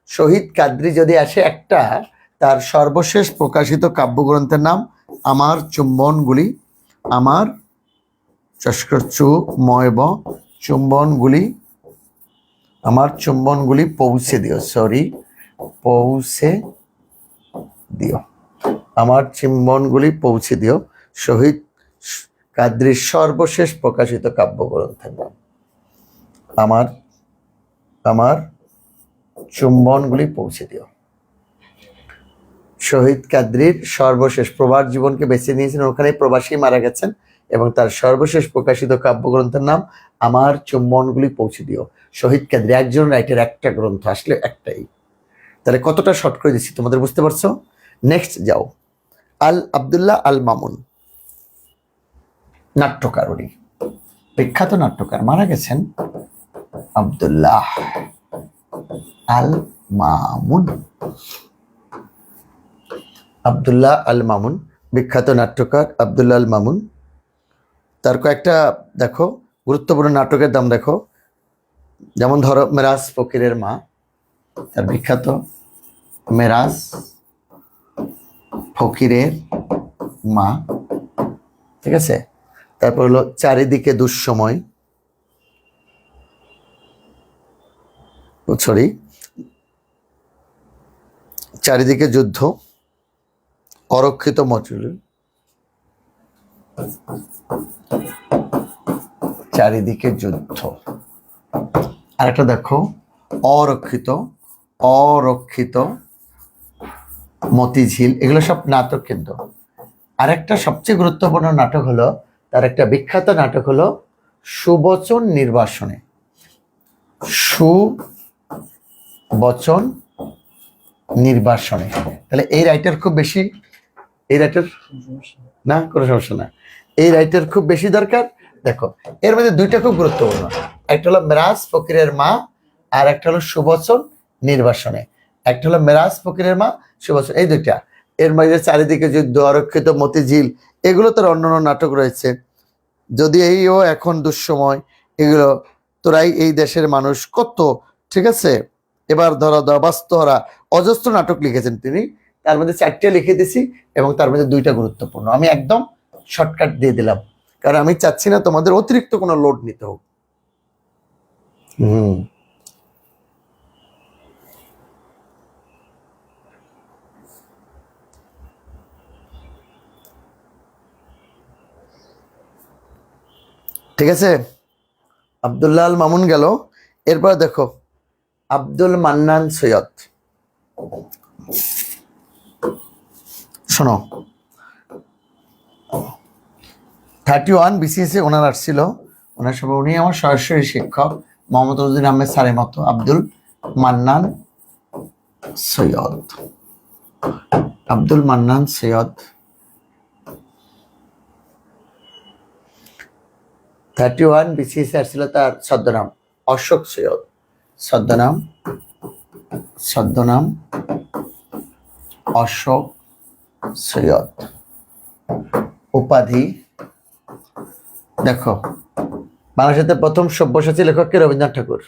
শহীদ কাদরী যদি আসে একটা, তার সর্বশেষ প্রকাশিত কাব্যগ্রন্থের নাম আমার চুম্বনগুলি, আমার চুম্বনগুলি, আমার চুম্বনগুলি পৌঁছে দিও, সরি পৌঁছে দিও, আমার চুম্বনগুলি পৌঁছে দিও। শহীদ কাদরীর সর্বশেষ প্রকাশিত কাব্যগ্রন্থের নাম আমার চুম্বনগুলি পৌঁছে দিও। শহীদ কাদরীর সর্বশেষ, প্রবাস জীবনকে বেছে নিয়েছেন, ওখানে প্রবাসী মারা গেছেন, এবং তার সর্বশেষ প্রকাশিত কাব্যগ্রন্থের নাম আমার চুম্বনগুলি পৌঁছে দিও। শহীদ কাদরী একজন রাইটার, একটা গ্রন্থ আসলে একটাই। তাহলে কতটা শর্ট করে দিচ্ছি তোমাদের, বুঝতে পারছো? নেক্সট যাও, আব্দুল্লাহ আল মামুন, নাট্যকার, উনি বিখ্যাত নাট্যকার, মারা গেছেন। আব্দুল্লাহ আল মামুন, আব্দুল্লাহ আল মামুন, বিখ্যাত নাট্যকার আব্দুল্লাহ আল মামুন। তার কয়েকটা দেখো গুরুত্বপূর্ণ নাটকের দাম দেখো, যেমন ধরো মেরাজ ফকিরের মা, তার বিখ্যাত মেরাজ ফকিরের মা, ঠিক আছে। তারপর হলো চারিদিকে দুঃসময়, সরি চারিদিকে যুদ্ধ, অরক্ষিত মজুরি, চারিদিকে যুদ্ধ। আরেকটা দেখো অরক্ষিত, অরক্ষিত মতিঝিল, এগুলো সব নাটক। কিন্তু আরেকটা সবচেয়ে গুরুত্বপূর্ণ নাটক হলো, তার একটা বিখ্যাত নাটক হলো সুবচন নির্বাসনে। সুবচন নির্বাসনে। তাহলে এই রাইটার খুব বেশি, এই রাইটার না, কোনো সমস্যা না, এই রাইটার খুব বেশি দরকার। দেখো এর মধ্যে দুইটা খুব গুরুত্বপূর্ণ, একটা হলো মেরাজ ফকিরের মা, আর একটা হলো সুবচন নির্বাসনে। একটা হলো মেরাজ ফকিরের মা, সুবচন, এই দুইটা। এর মধ্যে চারিদিকে যুদ্ধ, অরক্ষিত মতিঝিল, এগুলো তোর অন্যান্য নাটক রয়েছে। যদি এইও এখন দুঃসময়, এগুলো তোরাই এই দেশের মানুষ কত, ঠিক আছে। এবার ধরা বাস্তরা, অজস্র নাটক লিখেছেন তিনি, তার মধ্যে 4টে লিখে দিছি এবং তার মধ্যে 2টা গুরুত্বপূর্ণ। আমি একদম শর্টকাট দিয়ে দিলাম, কারণ আমি চাচ্ছি না তোমাদের অতিরিক্ত কোনো লোড নিতে হোক। ঠিক আছে, আব্দুল্লাহ আল মামুন গেল। এরপর দেখো আব্দুল মান্নান সৈয়দ, শোনো 31 বিসিএসে ওনার আসছিল, ওনার সবাই, উনি আমার সরাসরি শিক্ষক মোহাম্মদ রুদ্দিন আহমেদ স্যারের মতো। আব্দুল মান্নান সৈয়দ, আব্দুল মান্নান সৈয়দ 31 বিসিএসে আসছিল। তার ছদ্মনাম অশোক সৈয়দ, ছদ্মনাম, ছদ্মনাম অশোক সৈয়দ। উপাধি দেখো, বাংলাদেশের প্রথম সব্যসাচী লেখককে রবীন্দ্রনাথ ঠাকুর।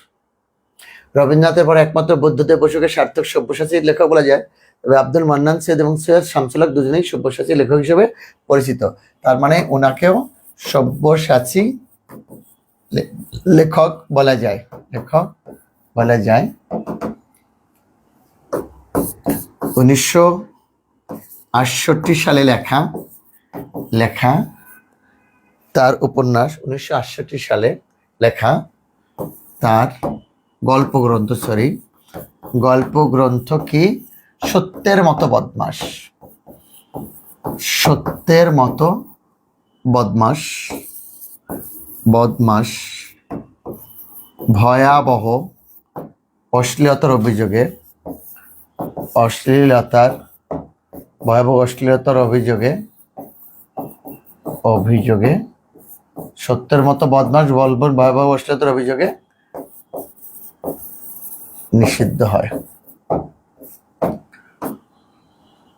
রবীন্দ্রনাথের পর একমাত্র বুদ্ধদেব বসুকে সার্থক সব্যসাচী লেখক বলা যায়। তবে আব্দুল মান্নান সৈয়দ এবং সৈয়দ শামসুল হক দুজনেই সব্যসাচী লেখক হিসেবে পরিচিত। তার মানে ওনাকেও সব্যসাচী লেখক বলা যায়, লেখক বলা যায়। 1968 সালে লেখা তার উপন্যাস, 1968 সালে লেখা তার গল্প গ্রন্থ কি? সত্যের মতো বদমাস, সত্যের মতো বদমাস, বদমাস ভয়াবহ অশ্লীলতার অভিযোগে, ভয়াবহ অশ্লীলতার অভিযোগে সত্যের মতো বদমাস বলবন ভয়াবহ অশ্লীলতার অভিযোগে নিষিদ্ধ হয়।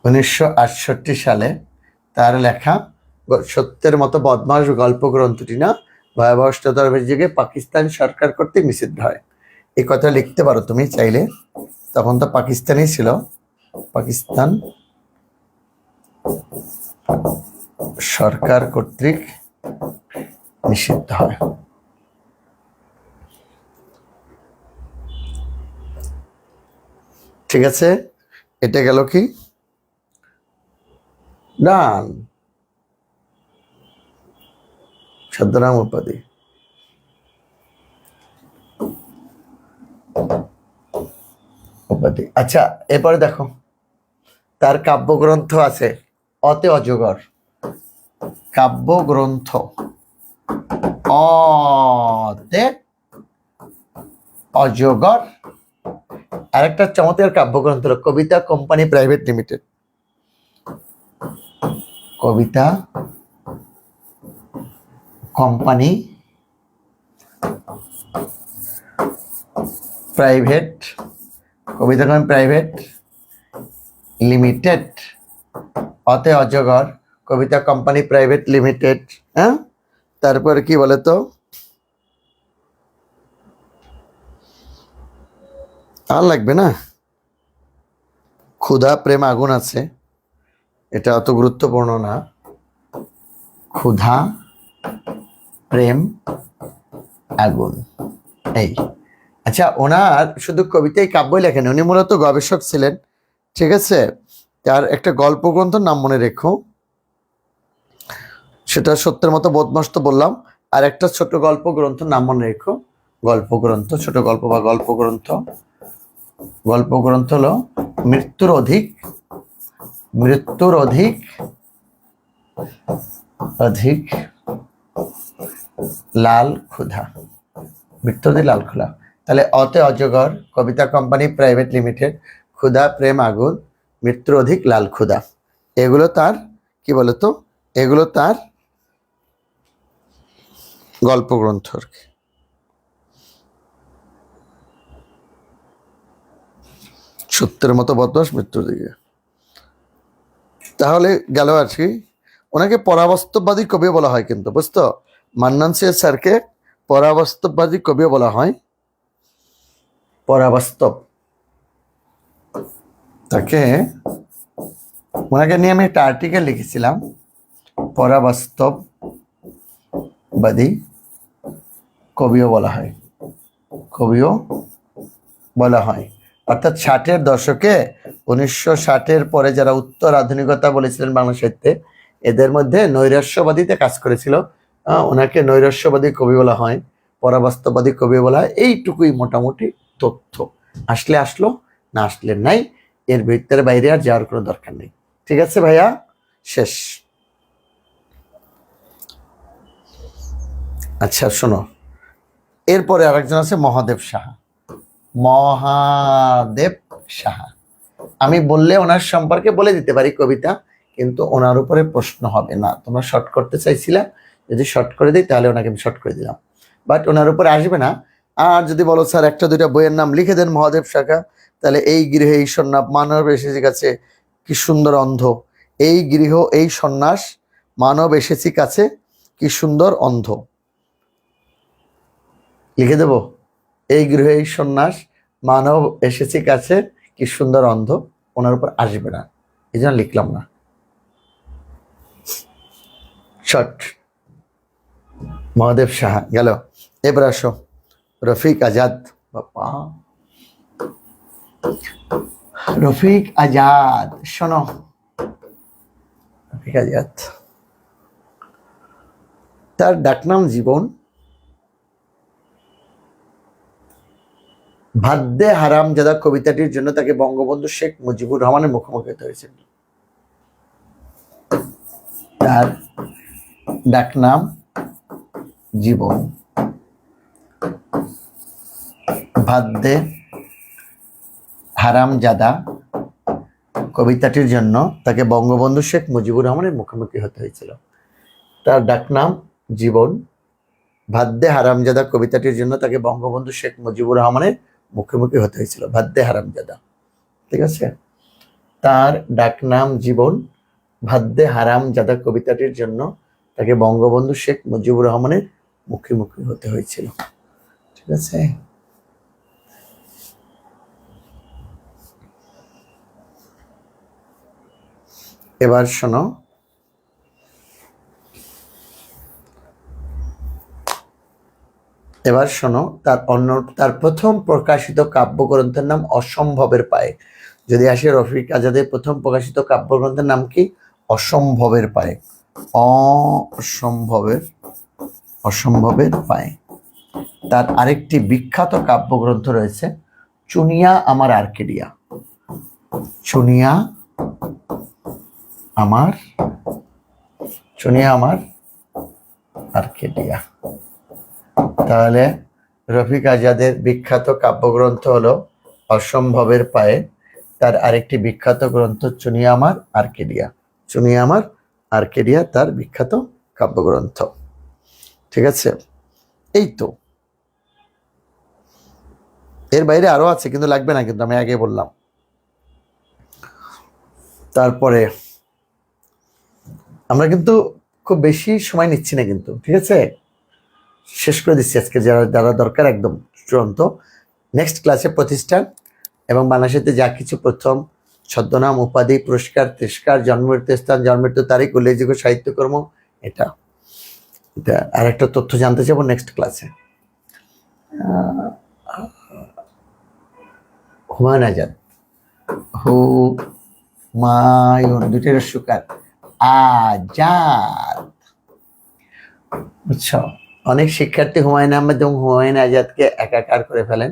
1968 সালে তার লেখা সত্যের মতো বদমাস গল্প গ্রন্থটি না ভয়াবহ অশ্লীলতার অভিযোগে পাকিস্তান সরকার কর্তৃক নিষিদ্ধ হয়। এই কথা লিখতে পারো তুমি চাইলে, তখন তো পাকিস্তানই ছিল, পাকিস্তান সরকার কর্তৃক নিষিদ্ধ হয়। ঠিক আছে, এটা গেল কি ডান ছদ্মনাম উপাধি। আচ্ছা, এরপরে দেখো তার কাব্যগ্রন্থ আছে অতে অজগর, কাব্যগ্রন্থ অতে অজগর। আরেকটা চমৎকার কাব্যগ্রন্থ হলো কবিতা কোম্পানি প্রাইভেট লিমিটেড, কবিতা কোম্পানি প্রাইভেট, কবিতা কোম্পানি প্রাইভেট লিমিটেড, অতে অজগর, কবিতা কোম্পানি প্রাইভেট লিমিটেড। হ্যাঁ, তারপর কি বলে তো, আর লাগবে না, ক্ষুধা প্রেম আগুন আছে, এটা অত গুরুত্বপূর্ণ না। ক্ষুধা প্রেম আগুন, এই। আচ্ছা, ওনার শুধু কবিতায় কাব্যই লেখেন, উনি মূলত গবেষক ছিলেন, ঠিক আছে। তার একটা গল্প গ্রন্থের নাম মনে রেখো, সেটা সত্যের মতো বদমাস তো বললাম। আর একটা ছোট গল্প গ্রন্থের নাম মনে রেখো, গল্প গ্রন্থ, ছোট গল্প বা গল্প গ্রন্থ। গল্প গ্রন্থ হলো মৃত্যুর অধিক, মৃত্যুর অধিক অধিক লাল ক্ষুধা, মৃত্যুর অধিক লাল ক্ষুধা। তাহলে অতে অজগর, কবিতা কোম্পানি প্রাইভেট লিমিটেড, ক্ষুধা প্রেম আগুন, মৃত্যুর অধিক লাল ক্ষুধা, এগুলো তার কি বলতো, এগুলো তার গল্প গ্রন্থ আর কি। সত্যের মতো বদমাস, মৃত্যুর দিকে। তাহলে গেল আর কি। ওনাকে পরাবাস্তববাদী কবিও বলা হয় কিন্তু, বুঝতো, মান্নান সিং স্যারকে পরাবাস্তববাদী কবিও বলা হয়। পরাবাস্তব, তাকে, ওনাকে নিয়ে আমি একটা আর্টিকেল লিখেছিলাম, পরাবাস্তববাদী কবিও বলা হয়, কবিও বলা হয়। অর্থাৎ 60-এর দশকে, 1960-এর পরে যারা উত্তর আধুনিকতা বলেছিলেন বাংলা সাহিত্যে, এদের মধ্যে নৈরাশ্যবাদীতে কাজ করেছিল, ওনাকে নৈরাশ্যবাদী কবি বলা হয়, পরাবাস্তববাদী কবি বলা হয়। এইটুকুই মোটামুটি তথ্য, আসলে আসলো, না আসলে নাই, এর ভিতরে বাইরে আর যাওয়ার কোনো দরকার নেই। ঠিক আছে ভাইয়া, শেষ। আচ্ছা শোনো, এরপরে আরেকজন আছে মহাদেব সাহা। মহাদেব সাহা, আমি বললে ওনার সম্পর্কে বলে দিতে পারি কবিতা, কিন্তু ওনার উপরে প্রশ্ন হবে না। তোমরা শর্ট করতে চাইছিলা, যদি শর্ট করে দিই তাহলে ওনাকে আমি শর্ট করে দিলাম, বাট ওনার উপরে আসবে না। আর যদি বলো স্যার একটা দুইটা বইয়ের নাম লিখে দেন মহাদেব সাহা, তাহলে এই গৃহে এই সন্ন্যাস মানব এসেছি কাছে, কি সুন্দর অন্ধ, এই গৃহ এই সন্ন্যাস মানব এসেছি কাছে, কি সুন্দর অন্ধ, লিখে দেব, এই গৃহে এই সন্ন্যাস মানব এসেছি কাছে, কি সুন্দর অন্ধ। ওনার উপর আসবে না, এই জন্য লিখলাম না, শর্ট। মহাদেব সাহা গেল। এবার আসো রফিক আজাদ। বাবা, রফিক আজাদ, শোনো, রফিক আজাদ, তার ডাকনাম জীবন। ভাদ্যে হারামজাদা কবিতাটির জন্য তাকে বঙ্গবন্ধু শেখ মুজিবুর রহমানের মুখোমুখি হতে হয়েছিল। তার ডাকনাম জীবন। ভাদ্যে হারামজাদা কবিতাটির জন্য তাকে বঙ্গবন্ধু শেখ মুজিবুর রহমানের মুখোমুখি হতে হয়েছিল। তার ডাকনাম জীবন। ভাদ্যে হারামজাদা কবিতাটির জন্য তাকে বঙ্গবন্ধু শেখ মুজিবুর রহমানের মুখোমুখি হতে হয়েছিল। ভাদ্যে হারামজাদা, ঠিক আছে। তার ডাকনাম জীবন। ভাদ্যে হারামজাদা কবিতাটির জন্য তাকে বঙ্গবন্ধু শেখ মুজিবুর রহমানের মুখোমুখি হতে হয়েছিল, ঠিক আছে। এবার শোনো, তার প্রথম প্রকাশিত কাব্যগ্রন্থের নাম অসম্ভবের পায়ে। যদি আসে রফিক আজাদের প্রথম প্রকাশিত কাব্যগ্রন্থের নাম কি? অসম্ভবের পায়ে। অসম্ভবের পায়ে। তার আরেকটি বিখ্যাত কাব্যগ্রন্থ রয়েছে চুনিয়া আমার আর্কেডিয়া। চুনিয়া আমার আর্কেডিয়া। তাহলে রফিক আজাদের বিখ্যাত কাব্যগ্রন্থ হলো অসম্ভবের পায়ে, তার আরেকটি বিখ্যাত গ্রন্থ চুনিয়া আমার আর্কেডিয়া। চুনিয়া আমার আর্কেডিয়া তার বিখ্যাত কাব্যগ্রন্থ, ঠিক আছে। এই তো, এর বাইরে আরো আছে কিন্তু লাগবে না, কিন্তু আমি আগে বললাম। তারপরে আমরা কিন্তু খুব বেশি সময় নিচ্ছি না কিন্তু, ঠিক আছে? শেষ করে দিচ্ছি আজকে, যারা যারা দরকার একদম চূড়ান্ত। নেক্সট ক্লাসে প্রতিষ্ঠান এবং বাংলাদেশেতে যা কিছু প্রথম ছদ্মনাম, উপাধি, পুরস্কার, তিরস্কার, জন্মমৃত্যু স্থান, জন্মমৃত্যু তারিখ, উল্লেখযোগ্য সাহিত্যকর্ম, এটা এটা আর একটা তথ্য জানতে চাবো নেক্সট ক্লাসে। হুমায়ুন আজাদ, হুমায়ুন দুইটার সুকার, আজাদ, বুঝছো? অনেক শিক্ষার্থী হুমায়ুন আহমেদ এবং হুমায়ুন আজাদকে একাকার করে ফেলেন।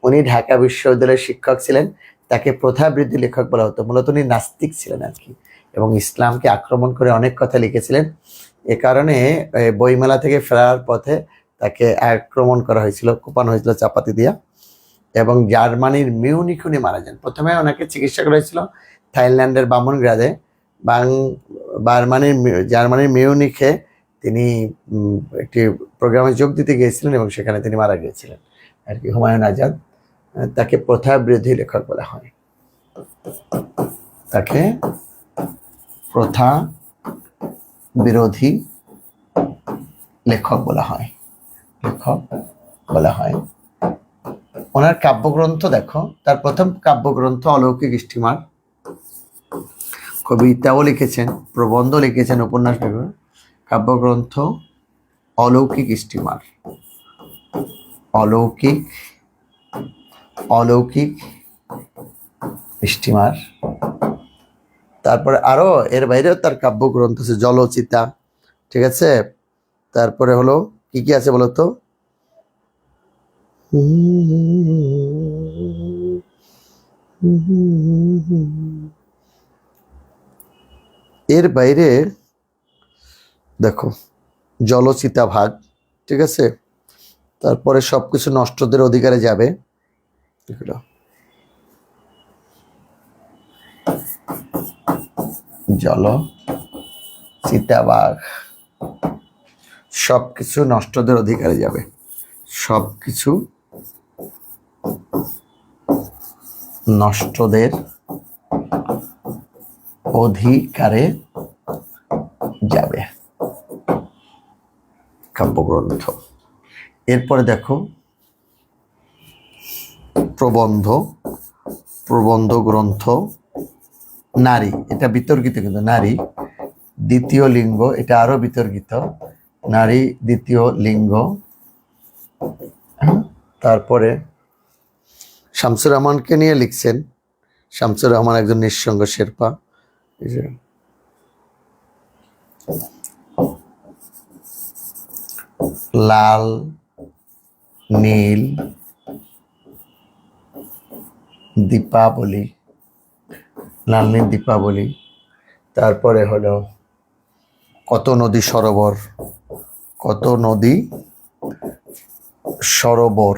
উনি ঢাকা বিশ্ববিদ্যালয়ের শিক্ষক ছিলেন, তাকে প্রথা বিরোধী লেখক বলা হতো। মূলত উনি নাস্তিক ছিলেন আর কি, এবং ইসলামকে আক্রমণ করে অনেক কথা লিখেছিলেন। এ কারণে বইমেলা থেকে ফেরার পথে তাকে আক্রমণ করা হয়েছিল, কোপানো হয়েছিল চাপাতি দিয়া, এবং জার্মানির মিউনিখ উনি মারা যান। প্রথমে ওনাকে চিকিৎসা করা হয়েছিল থাইল্যান্ডের বামনগ্রাদে, জার্মানির মিউনিখে তিনি একটি প্রোগ্রামে যোগ দিতে গিয়েছিলেন এবং সেখানে তিনি মারা গিয়েছিলেন আর কি। হুমায়ুন আজাদ, তাকে প্রথা বিরোধী লেখক বলা হয়, তাকে প্রথা বিরোধী লেখক বলা হয়, লেখক বলা হয়। ওনার কাব্যগ্রন্থ দেখো, তার প্রথম কাব্যগ্রন্থ অলৌকিক স্টিমার, কবিতাও লিখেছেন, প্রবন্ধ লিখেছেন, উপন্যাস লিখেছেন। কাব্যগ্রন্থ অলৌকিক স্টিমার, অলৌকিক অলৌকিক স্টিমার। তারপরে আরো এর বাইরেও তার কাব্যগ্রন্থ আছে, জলচিতা, ঠিক আছে? তারপরে হলো কি কি আছে বলতো? এর বাইরে দেখো জলচিতা ভাগ, ঠিক আছে? তারপরে সবকিছু নষ্টদের অধিকারে যাবে, জল চিতাবাঘ, সবকিছু নষ্টদের অধিকারে যাবে, সবকিছু নষ্টদের অধিকারে যাবে, কাব্যগ্রন্থ। এরপরে দেখো প্রবন্ধ, প্রবন্ধ গ্রন্থ, নারী, এটা বিতর্কিত কিন্তু, নারী দ্বিতীয় লিঙ্গ, এটা আরো বিতর্কিত, নারী দ্বিতীয় লিঙ্গ। তারপরে শামসুর রহমানকে নিয়ে লিখছেন, শামসুর রহমান একজন নিঃসঙ্গ শেরপা। লাল নীল দীপাবলি, লাল নীল দীপাবলি। তারপরে হলো কত নদী সরোবর, কত নদী সরোবর।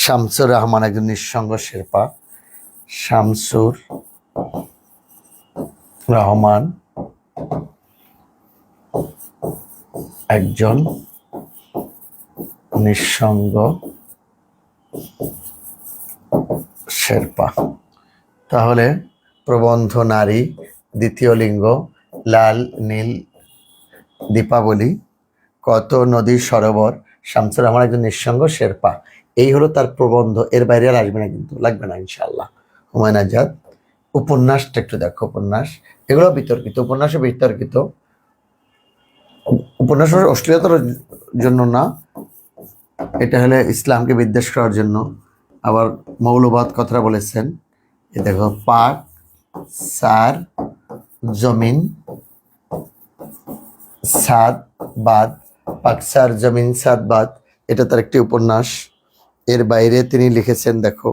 শামসুর রহমান একজন নিঃসঙ্গ শেরপা, শামসুর রহমান একজন নিঃসঙ্গ শেরপা। তাহলে প্রবন্ধ, নারী দ্বিতীয় লিঙ্গ, লাল নীল দীপাবলি, কত নদী সরোবর, শামসুর রহমান একজন নিঃসঙ্গ শেরপা, এই হলো তার প্রবন্ধ। এর বাইরে আর আসবে না কিন্তু, লাগবে না ইনশাআল্লাহ। হুমায়ুন আজাদ। উপন্যাসটা একটু দেখো, উপন্যাস এগুলো বিতর্কিত, উপন্যাসও বিতর্কিত। উপন্যাস অশ্লীলতার জন্য না, এটা হলে ইসলামকে বিদ্বেষ করার জন্য, আবার মৌলবাদ কথাটা বলেছেন। এ দেখো পাক সার জমিন সাদ বাদ, পাকসার জমিন সাদ বাদ, এটা তার একটি উপন্যাস। এর বাইরে তিনি লিখেছেন দেখো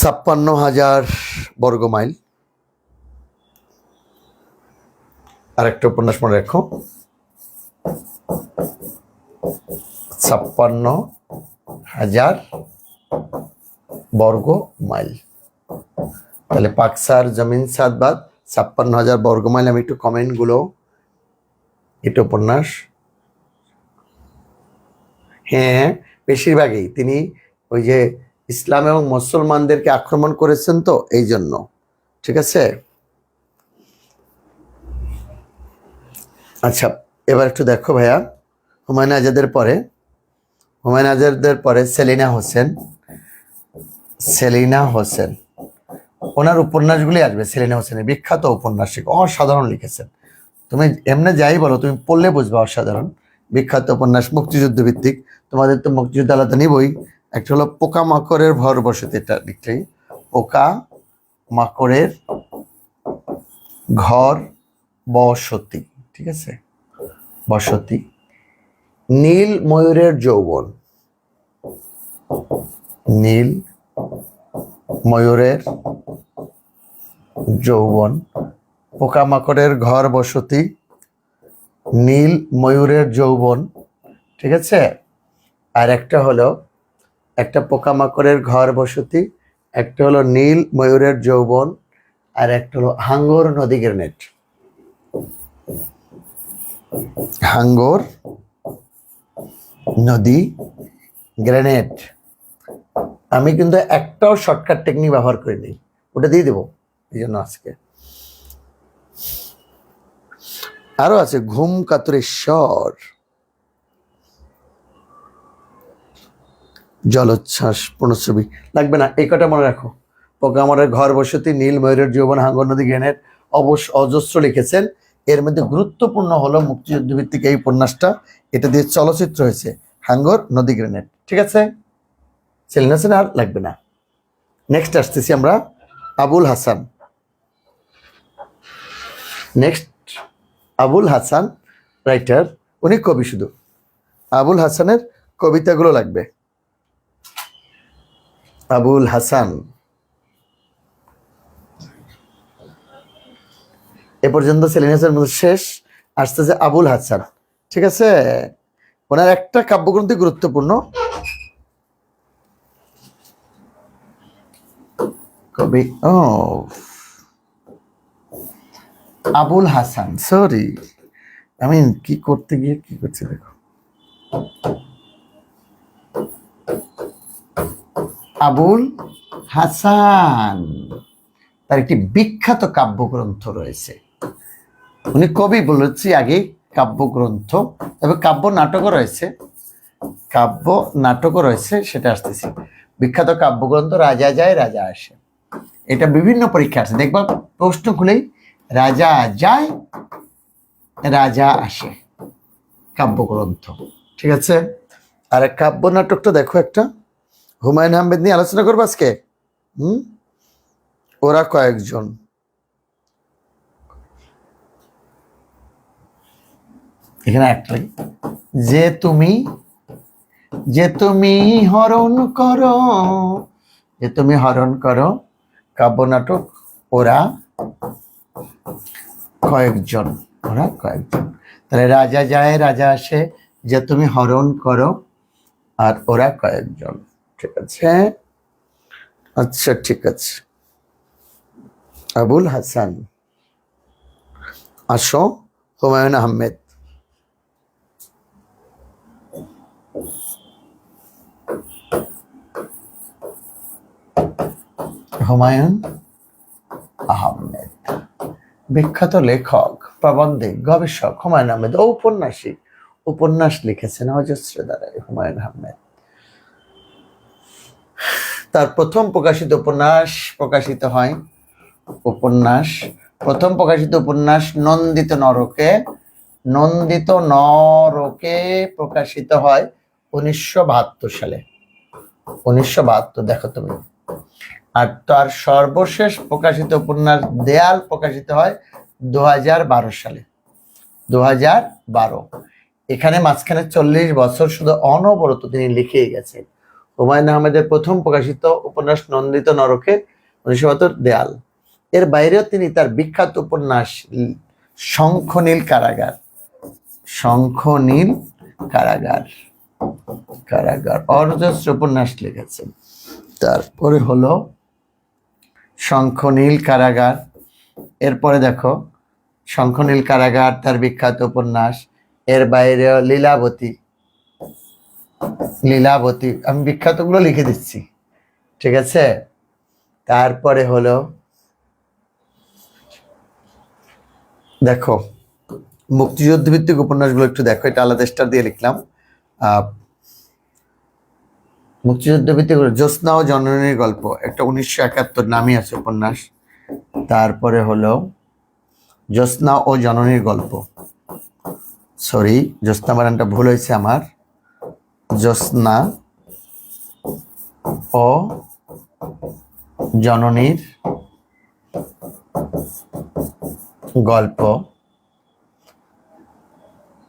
56,000 বর্গমাইল, আর একটা উপন্যাস মনে রাখো, 56,000 বর্গ মাইল। তাহলে পাকসার জমিন সাদ বাদ, 56,000 বর্গমাইল। আমি একটু কমেন্টগুলো, এটা উপন্যাস, হ্যাঁ বেশিরভাগই তিনি ওই যে ইসলাম এবং মুসলমানদেরকে আক্রমণ করেছেন তো এই জন্য, ঠিক আছে? আচ্ছা, এবার একটু দেখো ভাইয়া, হুমায়ুন আজাদের পরে সেলিনা হোসেন, ওনার উপন্যাসগুলি আসবে। সেলিনা হোসেনের বিখ্যাত উপন্যাসিক, অসাধারণ লিখেছেন। তুমি এমনি যাই বলো, তুমি পড়লে বুঝবে অসাধারণ। বিখ্যাত উপন্যাস, মুক্তিযুদ্ধ ভিত্তিক। তোমাদের তো মুক্তিযুদ্ধ আলাদা নিবই। একটা হলো পোকামাকড়ের ভর বসতি, এটা লিখলেই পোকা মাকড়ের ঘর বসতি, ঠিক আছে, বসতি। নীল ময়ূরের যৌবন, নীল ময়ূরের যৌবন, পোকামাকড়ের ঘর বসতি, নীল ময়ূরের যৌবন, ঠিক আছে। আর একটা হলো, একটা পোকামাকড়ের ঘর বসতি, একটা হলো নীল ময়ূরের যৌবন, আর একটা হলো হাঙ্গর নদী গ্রেনেড। হাঙ্গর নদী গ্রেনেড। আমি কিন্তু একটাও শর্টকাট টেকনিক ব্যবহার করিনি, ওটা দিয়ে দেবো এই জন্য আজকে। আরো আছে ঘুম কাতরেশ্বর, জলোচ্ছ্বাস, পুনঃছবি লাগবে না, এই কটা মনে রাখো। পোকামাকড়ের ঘর বসতি, নীল ময়ূরের যৌবন, হাঙ্গর নদী গ্রেনেড, অজস্র লিখেছেন। এর মধ্যে গুরুত্বপূর্ণ হলো মুক্তিযুদ্ধ ভিত্তিক এই উপন্যাসটা, এটা দিয়ে চলচ্চিত্র হয়েছে, হাঙ্গর নদী গ্রেনেড, ঠিক আছে। সেলিনা হোসেন আর লাগবে না। নেক্সট আসতেছি আমরা আবুল হাসান। আবুল হাসান রাইটার, উনি কবি শুধু। আবুল হাসানের কবিতাগুলো লাগবে। আবুল হাসান, এ পর্যন্ত সেলিনা হোসেন শেষ, আসতেছে আবুল হাসান, ঠিক আছে। ওনার একটা কাব্যগ্রন্থ গুরুত্বপূর্ণ, কবি আবুল হাসান, সরি আমি কি করতে গিয়ে কি করছি দেখো। আবুল হাসান, তার একটি বিখ্যাত কাব্যগ্রন্থ রয়েছে। উনি কবি বলেছি আগে, কাব্যগ্রন্থ, তবে কাব্য নাটকও রয়েছে, সেটা আসতেছি। বিখ্যাত কাব্যগ্রন্থ রাজা যায় রাজা আসে, এটা বিভিন্ন পরীক্ষা আছে, দেখবা প্রশ্ন খুলেই রাজা যায় রাজা আসে, কাব্যগ্রন্থ, ঠিক আছে। আর কাব্য নাটকটা দেখো একটা, হুমায়ুন আহমেদ নিয়ে আলোচনা করবো আজকে। ওরা কয়েকজন, এখানে একটাই, যে তুমি হরণ করো, কাব্য নাটক ওরা কয়েকজন, তাহলে রাজা যায় রাজা আসে, যে তুমি হরণ করো, আর ওরা কয়েকজন, ঠিক আছে। আচ্ছা ঠিক আছে, আবুল হাসান। আসো হুমায়ুন আহমেদ। হুমায়ুন আহমেদ বিখ্যাত লেখক, প্রবন্ধিক, গবেষক হুমায়ুন আহমেদ, ঔপন্যাসিক, উপন্যাস লিখেছেন অজস্র দ্বারা হুমায়ুন আহমেদ। তার প্রথম প্রকাশিত উপন্যাস নন্দিত নরকে প্রকাশিত হয় 1972 সালে। 1972, দেখো তুমি। আর তার সর্বশেষ প্রকাশিত উপন্যাস দেয়াল প্রকাশিত হয় 2012 সালে। 2012, এখানে মাঝখানে 40 বছর শুধু অনবরত তিনি লিখেই গেছেন। হুমায়ুন আহমেদের প্রথম প্রকাশিত উপন্যাস নন্দিত নরকে, 1972, দেয়াল। এর বাইরেও তিনি তার বিখ্যাত উপন্যাস শঙ্খনীল কারাগার, অজস্র উপন্যাস লিখেছেন। তারপরে হলো শঙ্খনীল কারাগার, এরপরে দেখো শঙ্খনীল কারাগার তার বিখ্যাত উপন্যাস। এর বাইরে লীলাবতী, আমি বিখ্যাতগুলো লিখে দিচ্ছি, ঠিক আছে। তারপরে হলো দেখো মুক্তিযুদ্ধ ভিত্তিক উপন্যাসগুলো একটু দেখো, এটা আলাদা স্টার দিয়ে লিখলাম। মুক্তিযুদ্ধ ভিত্তিক জ্যোৎস্না ও জননীর গল্প, একটা 1971 নামই আছে উপন্যাস। তারপরে হলো জ্যোৎস্না ও জননীর গল্প, সরি জ্যোৎস্না বানানটা ভুল হয়েছে আমার, জ্যোৎস্না ও জননীর গল্প।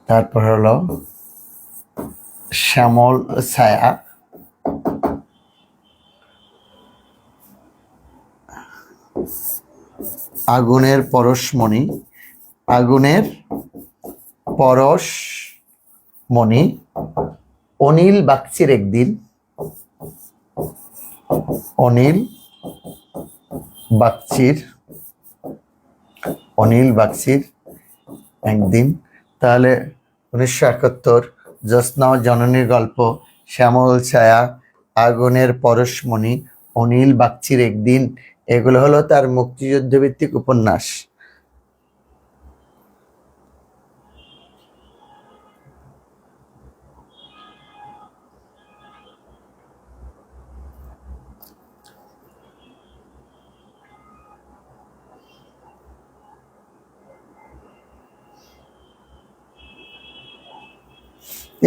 তারপর হলো শ্যামল ছায়া, আগুনের পরশমণি, আগুনের পরশমণি, অনিল বাগচির একদিন, অনিল বাগচির, অনিল বাগচির একদিন। তাহলে 1971 জ্যোৎস্না ও জননীর গল্প, শ্যামল ছায়া, আগুনের পরশমণি, অনিল বাগচির একদিন, এগুলো হলো তার মুক্তিযুদ্ধ ভিত্তিক উপন্যাস।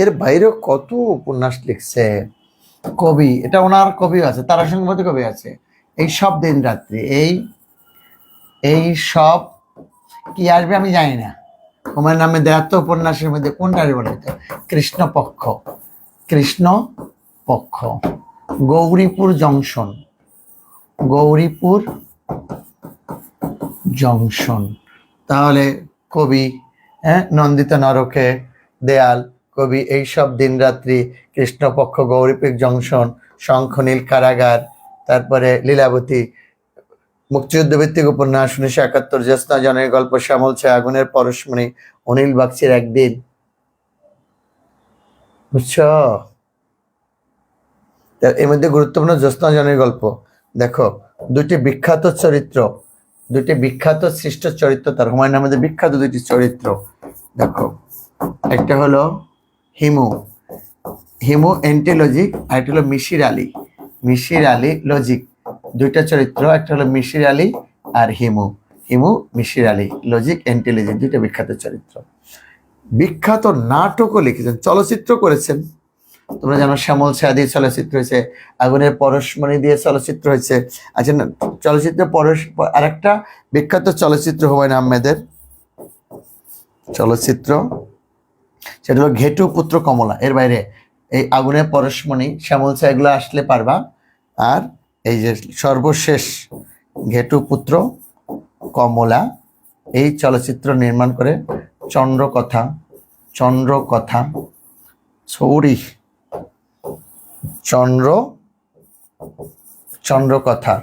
এর বাইরেও কত উপন্যাস লিখছে কবি, এটা ওনার কবি আছে, তারাশঙ্করবতী কবি আছে, এই সব দিন রাত্রি, এই সব কি আসবে আমি জানি না। হুমায়ুন আহমেদের এত উপন্যাসের মধ্যে কোনটা বলা হতো? কৃষ্ণপক্ষ, কৃষ্ণপক্ষ, গৌরীপুর জংশন, গৌরীপুর জংশন। তাহলে কবি, নন্দিত নরকে, দেয়াল, কবি, এই সব দিন রাত্রি, কৃষ্ণপক্ষ, গৌরীপুর জংশন, শঙ্খনীল কারাগার, তারপরে লীলাবতী, মুক্তিযুদ্ধ ভিত্তিক উপন্যাস 1971 জ্যোৎস্না জননীর গল্প, শ্যামল ছায়া, আগুনের পরশমণি, অনিল বাগচির একদিন। বুঝছ? এর মধ্যে গুরুত্বপূর্ণ জ্যোৎস্না জননীর গল্প। দেখো দুটি বিখ্যাত চরিত্র, দুটি বিখ্যাত সৃষ্ট চরিত্র তার, হুমায়ুন আহমেদের বিখ্যাত দুটি চরিত্র। দেখো একটা হলো হিমু, হিমু অ্যান্টি লজিক, আর একটা হলো মিশির আলী, মিশির আলী লজিক। দুইটা চরিত্র, একটা হলো মিশির আলী আর Himu, Himu Mishir Ali, logic anti logic, দুইটা বিখ্যাত চরিত্র। বিখ্যাত নাটকও লিখেছেন, চলচ্চিত্র করেছেন। তোমরা জানো শ্যামল ছায়া দিয়ে চলচ্চিত্র হয়েছে, আগুনের পরশমণি দিয়ে চলচ্চিত্র হয়েছে। আচ্ছা না, চলচ্চিত্র আরেকটা বিখ্যাত চলচ্চিত্র হুমায়ুন আহমেদের চলচ্চিত্র, সেটা হলো ঘেটু পুত্র কমলা। এর বাইরে এই আগুনের পরশমণি, শ্যামল ছায়া এগুলো আসলে পারবা। আর এই যে সর্বশেষ ঘেটু পুত্র কমলা, এই চলচ্চিত্র নির্মাণ করে চন্দ্রকথা, চন্দ্রকথা, ছৌরি, চন্দ্রকথা,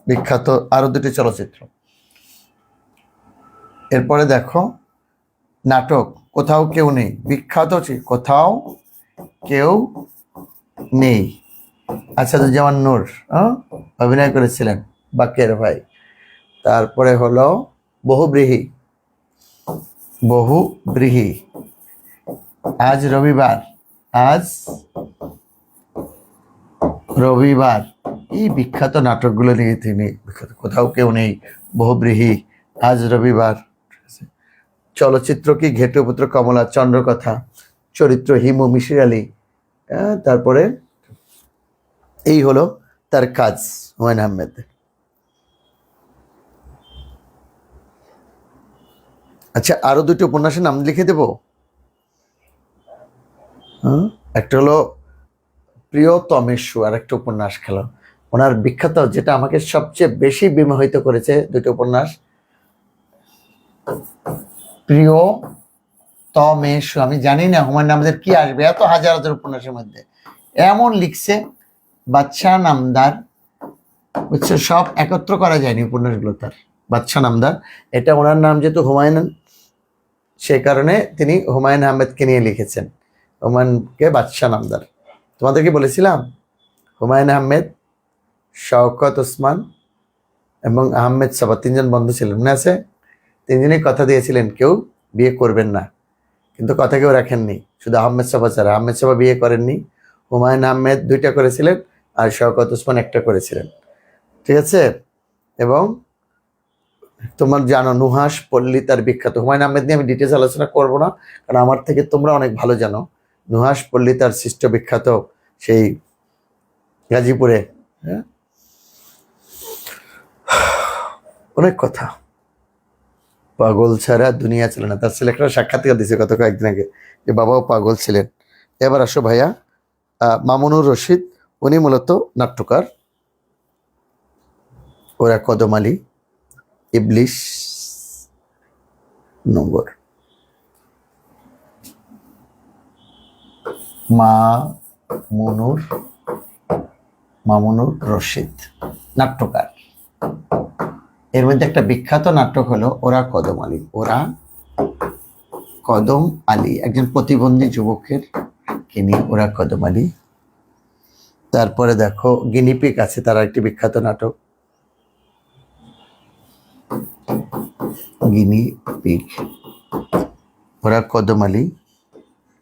বিখ্যাত আরো দুটি চলচ্চিত্র। এরপরে দেখো নাটক কোথাও কেউ নেই, বিখ্যাত কোথাও কেউ নেই, আসাদুজ্জামান নূর অভিনয় করেছিলেন, বাকের ভাই। তারপরে হলো বহুব্রীহি, বহুব্রীহি, আজ রবিবার, আজ রবিবার, এই বিখ্যাত নাটকগুলো নিয়ে তিনি বিখ্যাত। কোথাও কেউ নেই, বহুব্রীহি, আজ রবিবার। চলচ্চিত্র কি ঘেটুপুত্র কমলা, চন্দ্রকথা, চরিত্র হিমু মিশির আলী। তারপরে এই হলো তার কাজ হুমায়ুন আহমেদ। আচ্ছা আরো দুটি উপন্যাসের নাম লিখে দেব। একটা হলো প্রিয়তমেশু, আর একটা উপন্যাস খেলো ওনার বিখ্যাত, যেটা আমাকে সবচেয়ে বেশি বিমোহিত করেছে দুটি উপন্যাস। প্রিয়তমেশু, আমি জানি না হুমায়ুন আহমেদের কি আসবে এত হাজার হাজার উপন্যাসের মধ্যে, এমন লিখছে বাদশাহ নামদার, বুঝছো, সব একত্র করা যায়নি উপন্যাসগুলো তার। বাদশাহ নামদার, এটা ওনার নাম যেহেতু হুমায়ুন, সেই কারণে তিনি হুমায়ুন আহমেদকে নিয়ে লিখেছেন, হুমায়ুনকে বাদশাহ নামদার। তোমাদেরকে বলেছিলাম হুমায়ুন আহমেদ, শওকত ওসমান এবং আহমেদ সাবা তিনজন বন্ধু ছিলেন, মনে আছে? তিনজনই কথা দিয়েছিলেন কেউ বিয়ে করবেন না, কিন্তু কথা কেউ রাখেননি, শুধু আহমেদ ছফা ছাড়া। আহমেদ ছফা বিয়ে করেননি, হুমায়ুন আহমেদ 2টা করেছিলেন আর শওকত ওসমান 1টা করেছিলেন, ঠিক আছে। এবং তোমার জানো নুহাস পল্লী তার বিখ্যাত, হুমায়ুন আহমেদ নিয়ে আমি ডিটেলস আলোচনা করব না, কারণ আমার থেকে তোমরা অনেক ভালো জানো। নুহাস পল্লী তার সৃষ্ট বিখ্যাত সেই গাজীপুরে, হ্যাঁ, অনেক কথা। পাগল ছাড়া দুনিয়া চলে না, তার ছেলে একটা সাক্ষাৎকার দিয়েছে গত কয়েকদিন আগে যে বাবাও পাগল ছিলেন। এবার আসো ভাইয়া, মামুনুর রশিদ, উনি মূলত নাট্যকার। ওরা কদম আলী, ইবলিশ, নোঙ্গর। মামুনুর রশিদ নাট্যকার। এর মধ্যে একটা বিখ্যাত নাটক হলো ওরা কদম আলী। ওরা কদম আলী একজন প্রতিবন্ধী যুবকের নিয়ে ওরা কদম আলী। তারপরে দেখো গিনিপিগ আছে, তার একটি বিখ্যাত নাটক গিনিপিগ, ওরা কদম আলী,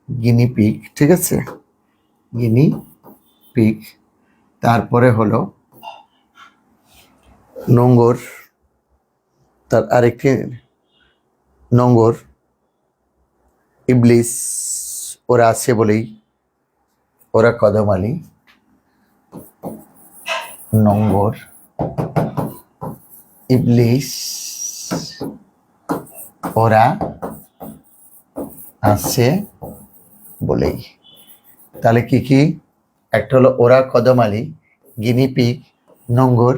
গিনিপিগ, ঠিক আছে, গিনিপিগ। তারপরে হলো নোঙ্গর, তার আরেকটি নোঙ্গর, ইবলিশ, ওরা আছে বলেই ওরা কদম আলী, নোঙ্গর, ইবলিশ, ওরা আছে বলেই। তাহলে কি কি? একটা হলো ওরা কদম আলী, গিনিপিগ, নোঙ্গর,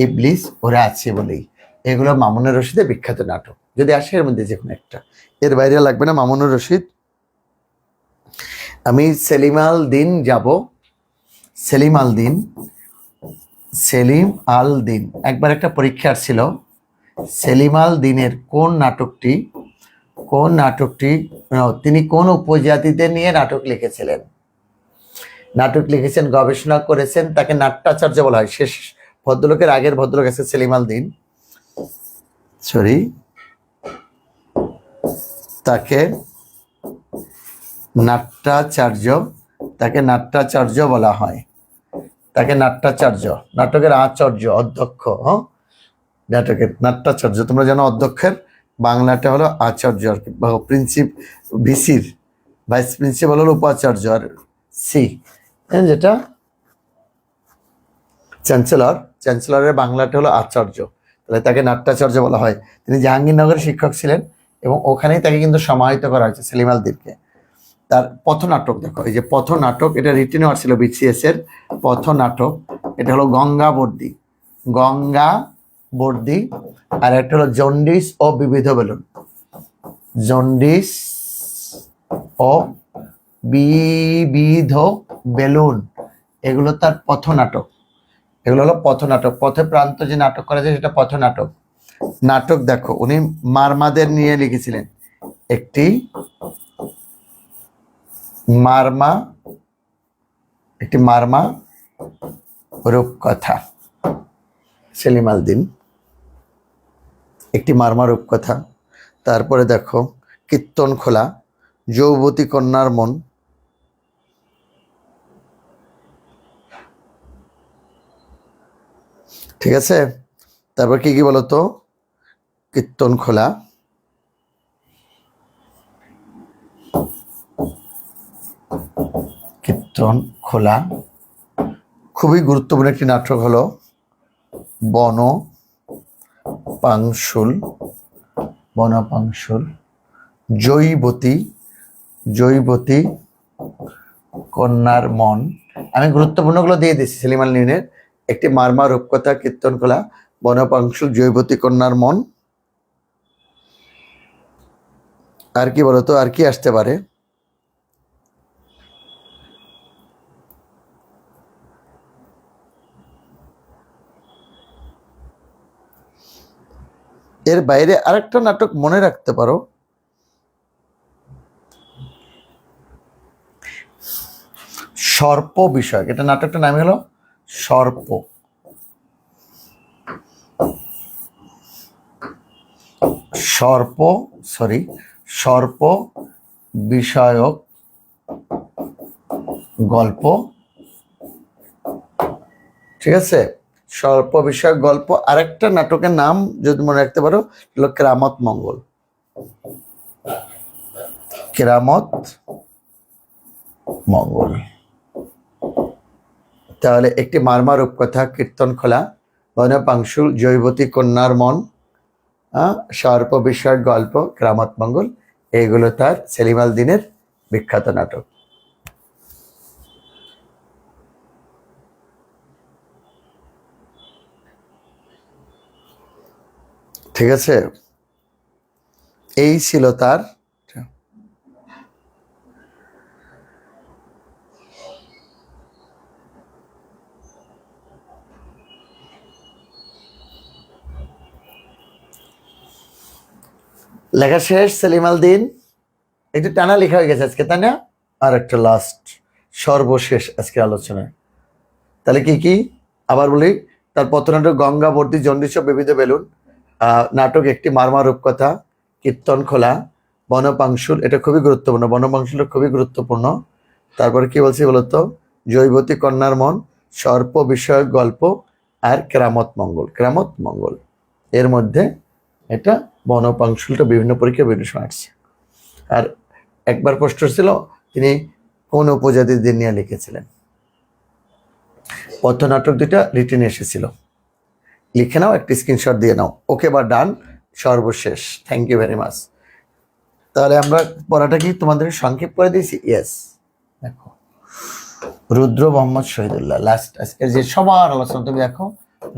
ইবলিশ, ওরা আছে বলেই। এগুলো মামুনুর রশিদের বিখ্যাত নাটক। যদি আসে এর মধ্যে যে কোনো একটা, এর বাইরে লাগবে না। মামুনুর রশিদ। আমি সেলিম আল দিন যাব। সেলিম আল দিন একবার একটা পরীক্ষা ছিল। সেলিম আল দিনের কোন নাটকটি তিনি কোন উপজাতিদের নিয়ে নাটক লিখেছিলেন? নাটক লিখেছেন, গবেষণা করেছেন, তাকে নাট্যাচার্য বলা হয়। শেষ ভদ্রলোকের আগের ভদ্রলোক আছে সেলিম আল দিন, তাকে নাট্যাচার্য বলা হয়। তাকে নাট্যাচার্য, নাটকের আচার্য, অধ্যক্ষ, নাটকের নাট্যাচার্য। তোমরা জানো অধ্যক্ষের বাংলাটা হলো আচার্য, আর কি, ভিসির ভাইস প্রিন্সিপাল হলো উপাচার্য, আর সি যেটা চ্যান্সেলরের বাংলাটা হলো আচার্য। তাহলে তাকে নাট্যাচার্য বলা হয়। তিনি জাহাঙ্গীরনগরের শিক্ষক ছিলেন এবং ওখানেই তাকে কিন্তু সমাহিত করা হয়েছে সেলিম আল দিনকে। তার পথনাটক দেখো, এই যে পথনাটক, এটা রিটেন হওয়ার ছিল বিসিএস এর। পথনাটক এটা হলো গঙ্গা বর্দি, আর একটা হলো জন্ডিস ও বিবিধ বেলুন। জন্ডিস ও বিবিধ বেলুন, এগুলো তার পথনাটক। এগুলো হলো পথনাটক। পথে প্রান্ত যে নাটক করা যায় সেটা পথনাটক। নাটক দেখো, উনি মারমাদের নিয়ে লিখেছিলেন একটি মারমা রূপকথা। সেলিম আল দিন একটি মারমা রূপকথা। তারপরে দেখো কীর্তন খোলা, যৌবতী কন্যার মন, ঠিক আছে। তারপর কি কি বলতো? কীর্তন খোলা। খুবই গুরুত্বপূর্ণ একটি নাটক হলো বনপাংশুল, জয়বতী কন্যার মন। আমি গুরুত্বপূর্ণগুলো দিয়ে দিচ্ছি। সেলিম আল দিনের একটি মারমা রূপকথা, কীর্তন খোলা, বনপাংশুল, জয়বতী কন্যার মন। আর কি বলতো, আর কি আসতে পারে? এর বাইরে আরেকটা নাটক মনে রাখতে পারো, সর্প বিষয়। এটা নাটকটার নাম হলো সর্প বিষয়ক গল্প, ঠিক আছে? সর্প বিষয়ক গল্প। আরেকটা নাটকের নাম যদি মনে রাখতে পারো হলো কেরামত মঙ্গল। কেরামত মঙ্গল। তাহলে একটি মারমা রূপকথা, কীর্তন খোলা, বনপাংশুল, জৈবতী কন্যার মন, সর্প বিষয়ক গল্প, কেরামত মঙ্গল, এইগুলো তার সেলিম আল দীনের বিখ্যাত নাটক। ঠিক আছে, এই ছিল তার। লেখা শেষ সেলিম আল দীন। একটু টানা লেখা হয়ে গেছে আজকে, তাই না? আর একটা লাস্ট সর্বশেষ আজকে আলোচনায়। তাহলে কি কি আবার বলি, তার পথনাটক গঙ্গাবর্তী, জন্ডিস ও বিবিধ বেলুন, নাটক একটি মারমা রূপকথা, কীর্তন খোলা, বনপাংশুল, এটা খুবই গুরুত্বপূর্ণ, বনপাংশুল খুবই গুরুত্বপূর্ণ। তারপরে কি বলছি বলতো, জৈবতী কন্যার মন, সর্প বিষয়ক গল্প, আর কেরামত মঙ্গল। কেরামত মঙ্গল এর মধ্যে এটা বনপাংশুলটা বিভিন্ন পরীক্ষা বিভিন্ন সময় আসছে। আর একবার প্রশ্ন ছিল তিনি কোন উপজাতিদের নিয়ে লিখেছিলেন। পথনাটক দুইটা রিটেন এসেছিল, লিখে নাও, একটা স্ক্রিনশট দিয়ে নাও। ওকে বা ডান, সর্বশেষ। Thank you very much. তাহলে আমরা পড়াটা কি তোমাদের সংক্ষেপ করে দিয়েছি? ইয়েস। দেখো, রুদ্র মোহাম্মদ শহীদুল্লাহ লাস্ট আজকের যে সবার আলোচনা, তুমি দেখো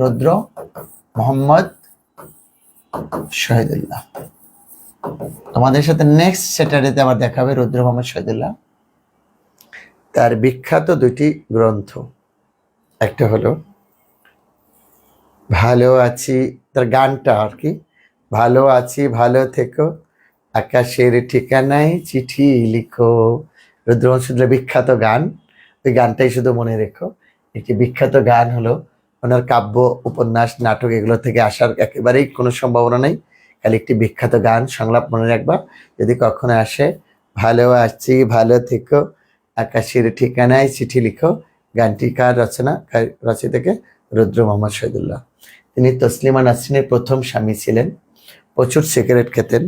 রুদ্র মোহাম্মদ শহীদুল্লাহ। তোমাদের সাথে নেক্সট স্যাটারডেতে আবার দেখা হবে রুদ্র মোহাম্মদ শহীদুল্লাহ। তার বিখ্যাত দুটি গ্রন্থ, একটা হলো ভালো আছি, তার গানটা আর কি, ভালো আছি ভালো থেকো, আকাশের ঠিকানায় চিঠি লিখো। রুদ্র মোহাম্মদ শহীদুল্লাহ বিখ্যাত গান, ওই গানটাই শুধু মনে রেখো। একটি বিখ্যাত গান হলো, ওনার কাব্য, উপন্যাস, নাটক এগুলো থেকে আসার একেবারেই কোনো সম্ভাবনা নেই, খালি একটি বিখ্যাত গান সংলাপ মনে রাখবা যদি কখনো আসে। ভালো আছি ভালো থেকো, আকাশের ঠিকানায় চিঠি লিখো। গানটি কার রচনা, রচিতকে রুদ্র মোহাম্মদ শহীদুল্লাহ। তিনি তসলিমা নাসরিনের প্রথম স্বামী ছিলেন। প্রচুর সিগারেট খেতেন,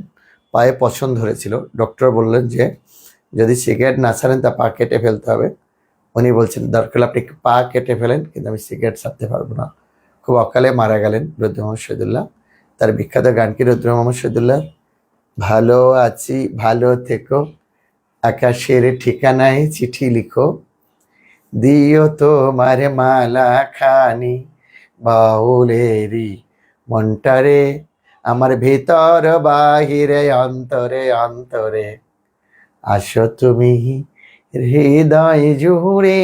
পায়ে পছন্দ ধরেছিল। ডক্টর বললেন যে যদি সিগারেট না ছাড়েন তা পা কেটে ফেলতে হবে। উনি বলছেন দরকার হলে আপনি পা কেটে ফেলেন, কিন্তু আমি সিগারেট ছাড়তে পারবো না। খুব অকালে মারা গেলেন রুদ্র মোহাম্মদ শহীদুল্লাহ। তার বিখ্যাত গান কি রুদ্র মোহাম্মদ শহীদুল্লাহ? ভালো আছি ভালো থেকো, আকাশের ঠিকানায় চিঠি লিখো, দিও তোমার মালা খানি বাউলেরি মনটারে, আমার ভিতর বাহিরে অন্তরে অন্তরে, আসো তুমি হৃদয় জুড়ে।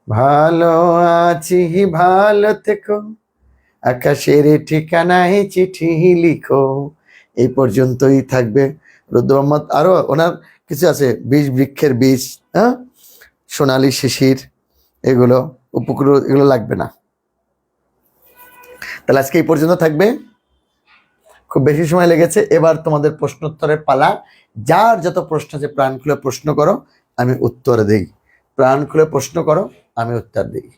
ভালো আছি ভালো থেকো, আকাশের ঠিকানায় চিঠি লিখো। এই পর্যন্তই থাকবে রুদ্র মোহাম্মদ। আরো ওনার কিছু আছে, বীজ বৃক্ষের বীজ, হ্যাঁ, সোনালী শিশির, এগুলো উপকূল, এগুলো লাগবে না। তাহলে আজকে এই পর্যন্ত থাকবে, খুব বেশি সময় লেগেছে। এবার তোমাদের প্রশ্নোত্তরের পালা। যার যত প্রশ্ন আছে প্রাণ খুলে প্রশ্ন করো, আমি উত্তর দিই। প্রাণ খুলে প্রশ্ন করো, আমি উত্তর দিই।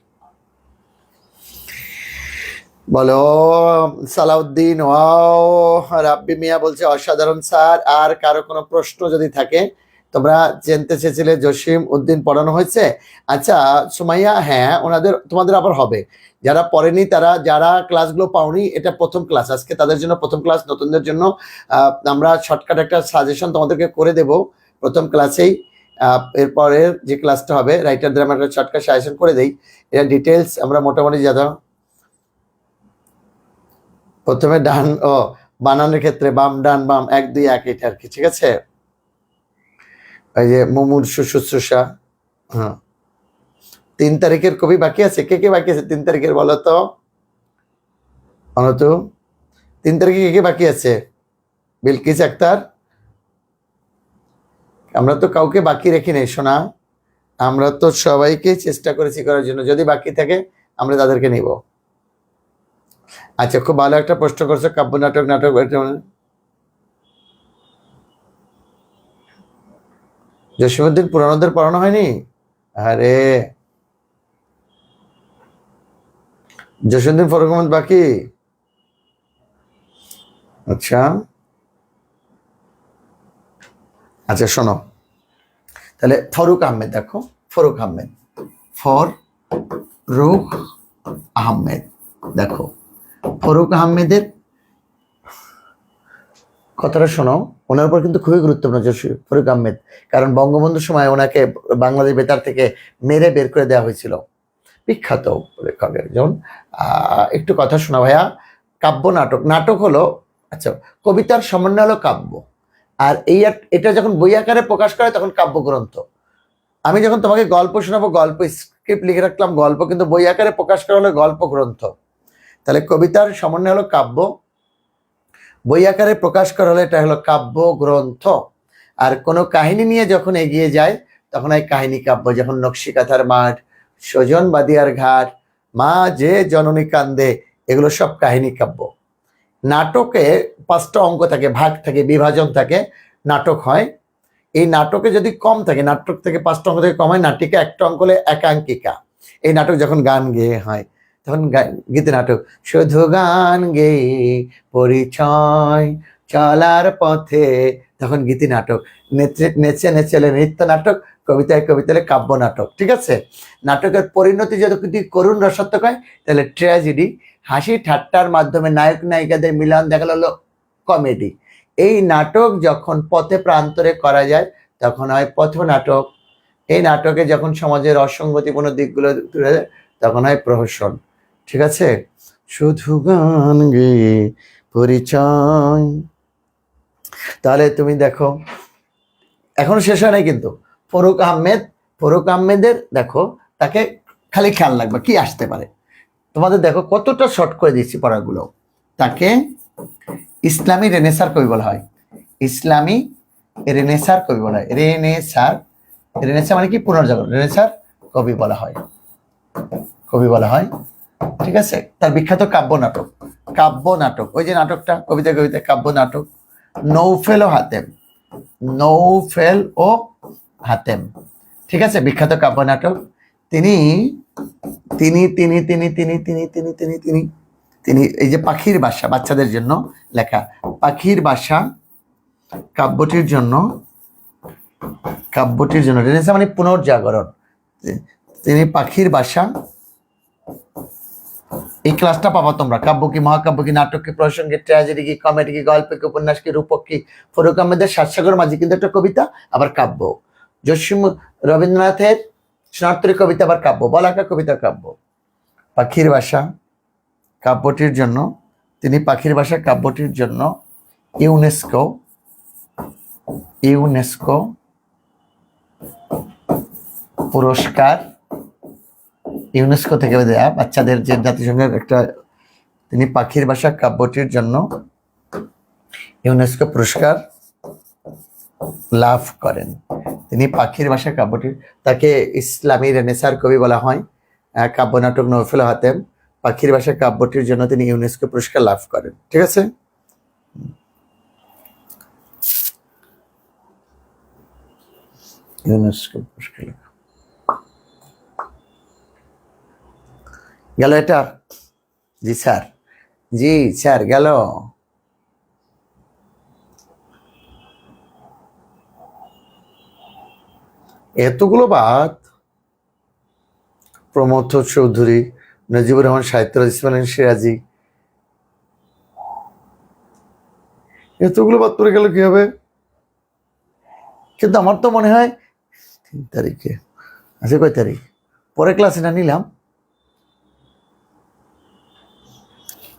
বলো। সালাউদ্দিন, ওয়াও। রাব্বি মিয়া বলছে অসাধারণ স্যার। আর কারো কোনো প্রশ্ন যদি থাকে, তোমরা জানতে চেয়েছিলে জসিম উদ্দিন পড়ানো হয়েছে? আচ্ছা সুমাইয়া, হ্যাঁ ওনাদের তোমাদের আবার হবে। যারা পড়েনি, তারা যারা ক্লাসগুলো পাওনি, এটা প্রথম ক্লাস আজকে, তাদের জন্য প্রথম ক্লাস। নতুনদের জন্য আমরা শর্টকাট একটা সাজেশন তোমাদেরকে করে দেব প্রথম ক্লাসেই। এরপরের যে ক্লাসটা হবে রাইটারদের আমরা একটা শর্টকাট সাজেশন করে দেই। এটা ডিটেলস আমরা মোটামুটি যারা প্রথমে ডান ও বানানোর ক্ষেত্রে বাম ডান বাম 1 2 1 এটা আর কি, ঠিক আছে? ওই যে মুমূর্ষু শুশ্রূষা। হ্যাঁ, 3 তারিখের কবি বাকি আছে? কে কে বাকি আছে 3 তারিখের? বলো তো, বলো তো 3 তারিখে কে কে বাকি আছে? বিলকিস আক্তার। আমরা তো কাউকে বাকি রেখি নাই সোনা, আমরা তো সবাইকে চেষ্টা করেছি করার জন্য। যদি বাকি থাকে আমরা তাদেরকে নিব। আচ্ছা, খুব ভালো একটা প্রশ্ন করছো, কাব্য নাটক, নাটক জসীমউদ্দিন পুরানোদের পড়ানো হয়নি? আরে জসীমউদ্দিন ফারুক আহমেদ বাকি। আচ্ছা আচ্ছা শোনো, তাহলে ফারুক আহমেদ দেখো, ফারুক আহমেদ, ফারুক আহমেদ দেখো, ফারুক আহমেদের কথাটা শোনো, ওনার উপর কিন্তু খুবই গুরুত্বপূর্ণ ফারুক আহমেদ, কারণ বঙ্গবন্ধুর সময় ওনাকে বাংলাদেশ বেতার থেকে মেরে বের করে দেওয়া হয়েছিল, বিখ্যাত লেখকের। যেমন একটু কথা শোনা ভাইয়া, কাব্য নাটক, নাটক হলো, আচ্ছা কবিতার সমন্বয় হলো কাব্য, আর এটা যখন বই আকারে প্রকাশ করে তখন কাব্যগ্রন্থ। আমি যখন তোমাকে গল্প শোনাবো, গল্প স্ক্রিপ্ট লিখে রাখলাম গল্প, কিন্তু বই আকারে প্রকাশ করা হলো গল্প গ্রন্থ। তাহলে কবিতার সমন্বয় হলো কাব্য, বই আকারে প্রকাশ করা হলে এটা হলো কাব্য গ্রন্থ। আর কোনো কাহিনী নিয়ে যখন এগিয়ে যায় তখন হয় কাহিনী কাব্য, যখন নকশিকাথার মাঠ, সজন বাদিয়ার ঘাট, মা যে জননী কান্দে, এগুলো সব কাহিনী কাব্য। নাটকে 5টা অঙ্ক থাকে, ভাগ থাকে, বিভাজন থাকে, নাটক হয়। এই নাটকে যদি কম থাকে, নাটক থেকে 5টা অঙ্ক থেকে কম হয়, নাটিকা 1টা অঙ্ক হলে একাঙ্কিকা। এই নাটক যখন গান গেয়ে হয় তখন গীতি নাটক, শুধু গান গেয়ে পরিচয় চলার পথে, তখন গীতি নাটক। নেচে নেচেলে নৃত্য নাটক, কবিতায় কবিতায় কাব্য নাটক। ঠিক আছে, নাটকের পরিণতি যদি করুণ রসাত্মক হয় তাহলে ট্র্যাজেডি, হাসি ঠাট্টার মাধ্যমে নায়ক নায়িকাদের মিলন দেখালো হলো কমেডি। এই নাটক যখন পথে প্রান্তরে করা যায় তখন হয় পথ নাটক। এই নাটকে যখন সমাজের অসঙ্গতিপূর্ণ দিকগুলো তুলে যায় তখন হয় প্রহসন। ঠিক আছে, শুধু গান গেয়ে পরিচয়। তাহলে তুমি দেখো, এখনো শেষ হয় নাই কিন্তু। ফারুক আহমেদের দেখো, তাকে খালি খেয়াল রাখবা কি আসতে পারে। তোমাদের দেখো কতটা শর্ট করে দিচ্ছি পড়াগুলো। তাকে ইসলামী রেনেসার কবি বলা হয়, ইসলামী রেনেসার কবি বলা হয়। রেনেসার মানে কি? পুনর্জাগরণ। রেনেসার কবি বলা হয়, কবি বলা হয়। ঠিক আছে, তার বিখ্যাত কাব্য নাটক, ওই যে নাটকটা কবিতা কাব্য নাটক, নৌফেল ও হাতেম। ঠিক আছে, বিখ্যাত কাব্য নাটক। তিনি তিনি তিনি তিনি তিনি তিনি তিনি তিনি তিনি তিনি এই যে পাখির বাসা, বাচ্চাদের জন্য লেখা পাখির বাসা কাব্যটির জন্য রেনেসাঁ মানে পুনর্জাগরণ। তিনি পাখির বাসা, এই ক্লাসটা পাবা তোমরা। কাব্য কি, মহাকাব্য কি, নাটক কি, প্রসঙ্গে, ট্র্যাজেডি কি, কমেডি কি, গল্প কি, উপন্যাস কি, রূপক কি। ফারুক আহমেদের সাতসাগর মাঝি কিন্তু একটা কবিতা, আবার কাব্য। রবীন্দ্রনাথের সোনারতরী কবিতা আবার কাব্য, বলাকা কবিতা কাব্য। পাখির বাসা কাব্যটির জন্য, তিনি পাখির বাসা কাব্যটির জন্য ইউনেস্কো পুরস্কার, ইউনেস্কো থেকে দেয়া বাচ্চাদের যে জাতিসংঘের একটা, তিনি পাখির বাসা কাব্যটির জন্য ইউনেস্কো পুরস্কার লাভ করেন। তিনি পাখির বাসা কাব্যটির, তাকে ইসলামী রেনেসার কবি বলা হয়। কাব্য নাটক নৌফেল ও হাতেম, পাখির বাসা কাব্যটির জন্য তিনি ইউনেস্কো পুরস্কার লাভ করেন। ঠিক আছে, ইউনেস্কো পুরস্কার গেল এটা। জি স্যার গেল। এতগুলো বাদ, প্রমথ চৌধুরী, নজিবুর রহমান সাহিত্য, ইসমাইল সিরাজি, এতগুলো বাদ পড়ে গেল কি হবে? কিন্তু আমার তো মনে হয় 3 তারিখে আছে, কয় তারিখ? পরে ক্লাসে না নিলাম,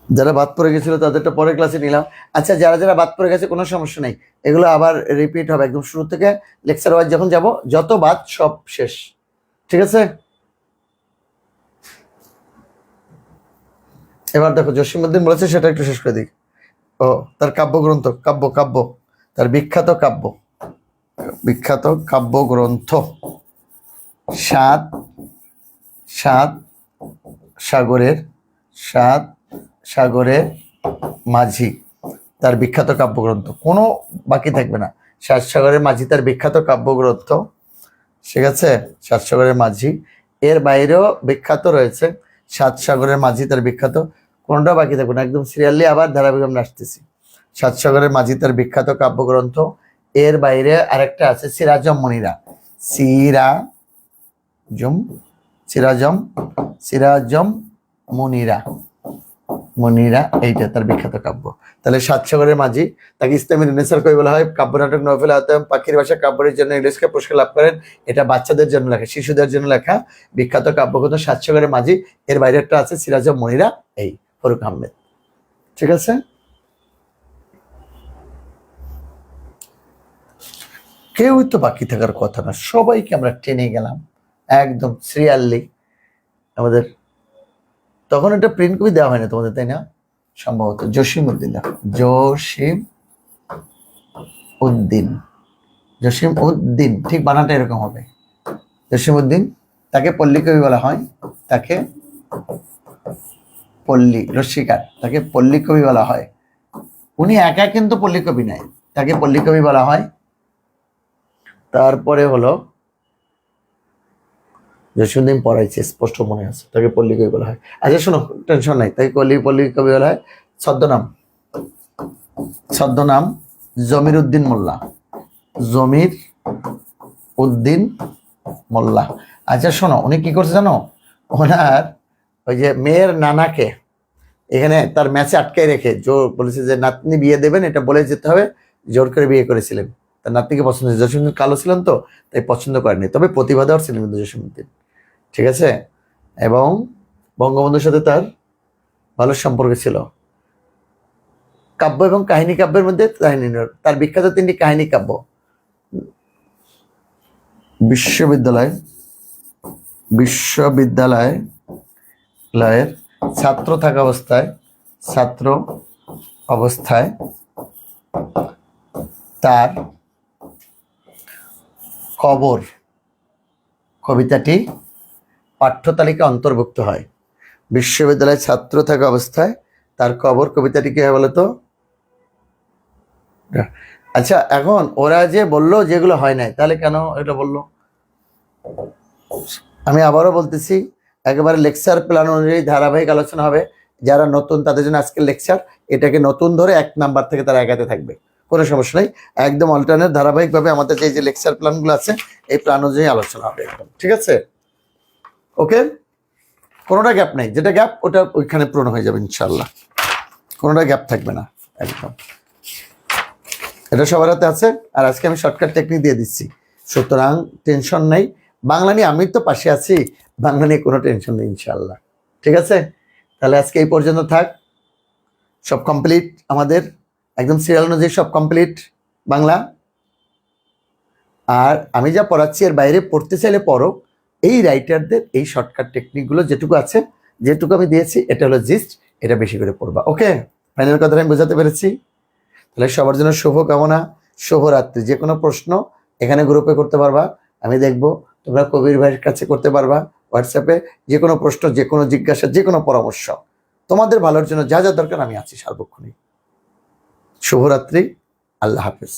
যারা বাদ পড়ে গেছিল তাদেরটা পরে ক্লাসে নিলাম। আচ্ছা, যারা বাদ পড়ে গেছে কোনো সমস্যা নেই, এগুলো আবার রিপিট হবে একদম শুরু থেকে। লেকচার ওয়াইজ যখন যাব, যত বাদ সব শেষ। ঠিক আছে, এবার দেখো জসীমউদ্দিন বলেছে, সেটা একটু শেষ করে দিই। ও তার কাব্যগ্রন্থ, কাব্য তার বিখ্যাত কাব্যগ্রন্থ সাত সাগরের মাঝি, তার বিখ্যাত কাব্যগ্রন্থ, কোনো বাকি থাকবে না। সাতসাগরের মাঝি তার বিখ্যাত কাব্যগ্রন্থ, ঠিক আছে, সাতসাগরের মাঝি। এর বাইরেও বিখ্যাত রয়েছে সাতসাগরের মাঝি তার বিখ্যাত, কোনটা বাকি থাকবে না, একদম সিরিয়ালি আবার ধারাবাহিক আমরা আসতেছি। সাতসাগরের মাঝি তার বিখ্যাত কাব্যগ্রন্থ, এর বাইরে আরেকটা আছে সিরাজম মুনিরা, সিরাজম সিরাজম মুনিরা, এইটা তার বিখ্যাত কাব্য। তাহলে সাতসাগরের মাঝি, তাকে ইসলামী রেনেসাঁর কবি বলা হয়। কাব্য নাটক, নভেল, আয়তাম, পাখির ভাষা কাব্যের জন্য ইউনেস্কো পুরস্কার লাভ করেন। এটা বাচ্চাদের জন্য লেখা, শিশুদের জন্য লেখা বিখ্যাত কাব্যগ্রন্থ সাতসাগরের মাঝি। এর বাইরে একটা আছে সিরাজম মুনিরা, এই ফরুক আহমেদ, ঠিক আছে। কেউই তো বাকি থাকার কথা না, সবাইকে আমরা টেনে গেলাম একদম সিরিয়ালি। আমাদের তখন একটা প্রিন্ট কপি দেওয়া হয় না তোমাদের, তাই না? সম্ভবত জসিম উদ্দিন, জসিম উদ্দিন, ঠিক বানাটা এরকম হবে, জসিম উদ্দিন। তাকে পল্লী কবি বলা হয়, তাকে পল্লী রসিকার, তাকে পল্লী কবি বলা হয়। উনি একা কিন্তু পল্লী কবি নয়, তাকে পল্লী কবি বলা হয়। তারপরে হলো জসীমউদ্দিন পড়াইছে, স্পষ্ট মনে আছে, তাকে পল্লী কবি বলা হয়। আচ্ছা শোনো, টেনশন নাই, তাকে পল্লী কবি বলা হয়। ছদ্মনাম জমির উদ্দিন মোল্লা, জমির উদ্দিন মোল্লা। আচ্ছা শোনো, উনি কি করছে জানো, ওনার ওই যে মেয়ের নানাকে এখানে তার ম্যাচে আটকায় রেখে জোর বলেছে যে নাতনি বিয়ে দেবেন, এটা বলে যেতে হবে, জোর করে বিয়ে করেছিলেন। তার নাতনিকে পছন্দ, জসীমউদ্দিন কালো ছিলেন তো, তাই পছন্দ করেনি, তবে প্রতিভা দেওয়ার ছিলেন কিন্তু জসীমউদ্দিন, ঠিক আছে। এবং বঙ্গবন্ধুর সাথে তার ভালো সম্পর্ক ছিল। কাব্য এবং কাহিনী কাব্যের মধ্যে তার বিখ্যাত 3টি কাহিনী কাব্য। বিশ্ববিদ্যালয়ের ছাত্র থাকা অবস্থায় তার কবর কবিতাটি পাঠ্য তালিকা অন্তর্ভুক্ত হয়। বিশ্ববিদ্যালয়ে ছাত্র থাকা অবস্থায় তার কবর কবিতাটি কি হয় বলতো? আচ্ছা এখন ওরা যে বললো যেগুলো হয় নাই, তাহলে কেন এটা বললো? আমি আবারও বলতেছি, একেবারে লেকচার প্ল্যান অনুযায়ী ধারাবাহিক আলোচনা হবে। যারা নতুন তাদের জন্য আজকের লেকচার, এটাকে নতুন ধরে 1 নাম্বার থেকে তারা এগাতে থাকবে, কোনো সমস্যা নেই। একদম অল্টারনেট ধারাবাহিকভাবে আমাদের যে লেকচার প্ল্যানগুলো আছে এই প্ল্যান অনুযায়ী আলোচনা হবে একদম, ঠিক আছে। ওকে, কোনোটা গ্যাপ নেই, যেটা গ্যাপ ওটা ওইখানে পূরণ হয়ে যাবে ইনশাল্লাহ, কোনোটা গ্যাপ থাকবে না একদম। এটা সবার হাতে আছে। আর আজকে আমি শর্টকাট টেকনিক দিয়ে দিচ্ছি, সুতরাং টেনশন নেই। বাংলা নিয়ে আমি তো পাশে আছি, বাংলা নিয়ে কোনো টেনশন নেই ইনশাল্লাহ, ঠিক আছে। তাহলে আজকে এই পর্যন্ত থাক, সব কমপ্লিট আমাদের একদম সিরিয়াল অনুযায়ী সব কমপ্লিট বাংলা। আর আমি যা পড়াচ্ছি এর বাইরে পড়তে চাইলে পড়ো, এই রাইটারদের এই শর্টকাট টেকনিকগুলো যেটুকু আছে, যেটুকু আমি দিয়েছি, এটা হলো জিস্ট, এটা বেশি করে পড়বা। ওকে, ফাইনাল কথাটা আমি বোঝাতে পেরেছি। তাহলে সবার জন্য শুভ কামনা, শুভরাত্রি। যে কোনো প্রশ্ন এখানে গ্রুপে করতে পারবা, আমি দেখবো। তোমরা কবির ভাইয়ের কাছে করতে পারবা হোয়াটসঅ্যাপে, যে কোনো প্রশ্ন, যে কোনো জিজ্ঞাসা, যে কোনো পরামর্শ, তোমাদের ভালোর জন্য যা যা দরকার আমি আছি সার্বক্ষণিক। শুভরাত্রি, আল্লাহ হাফেজ।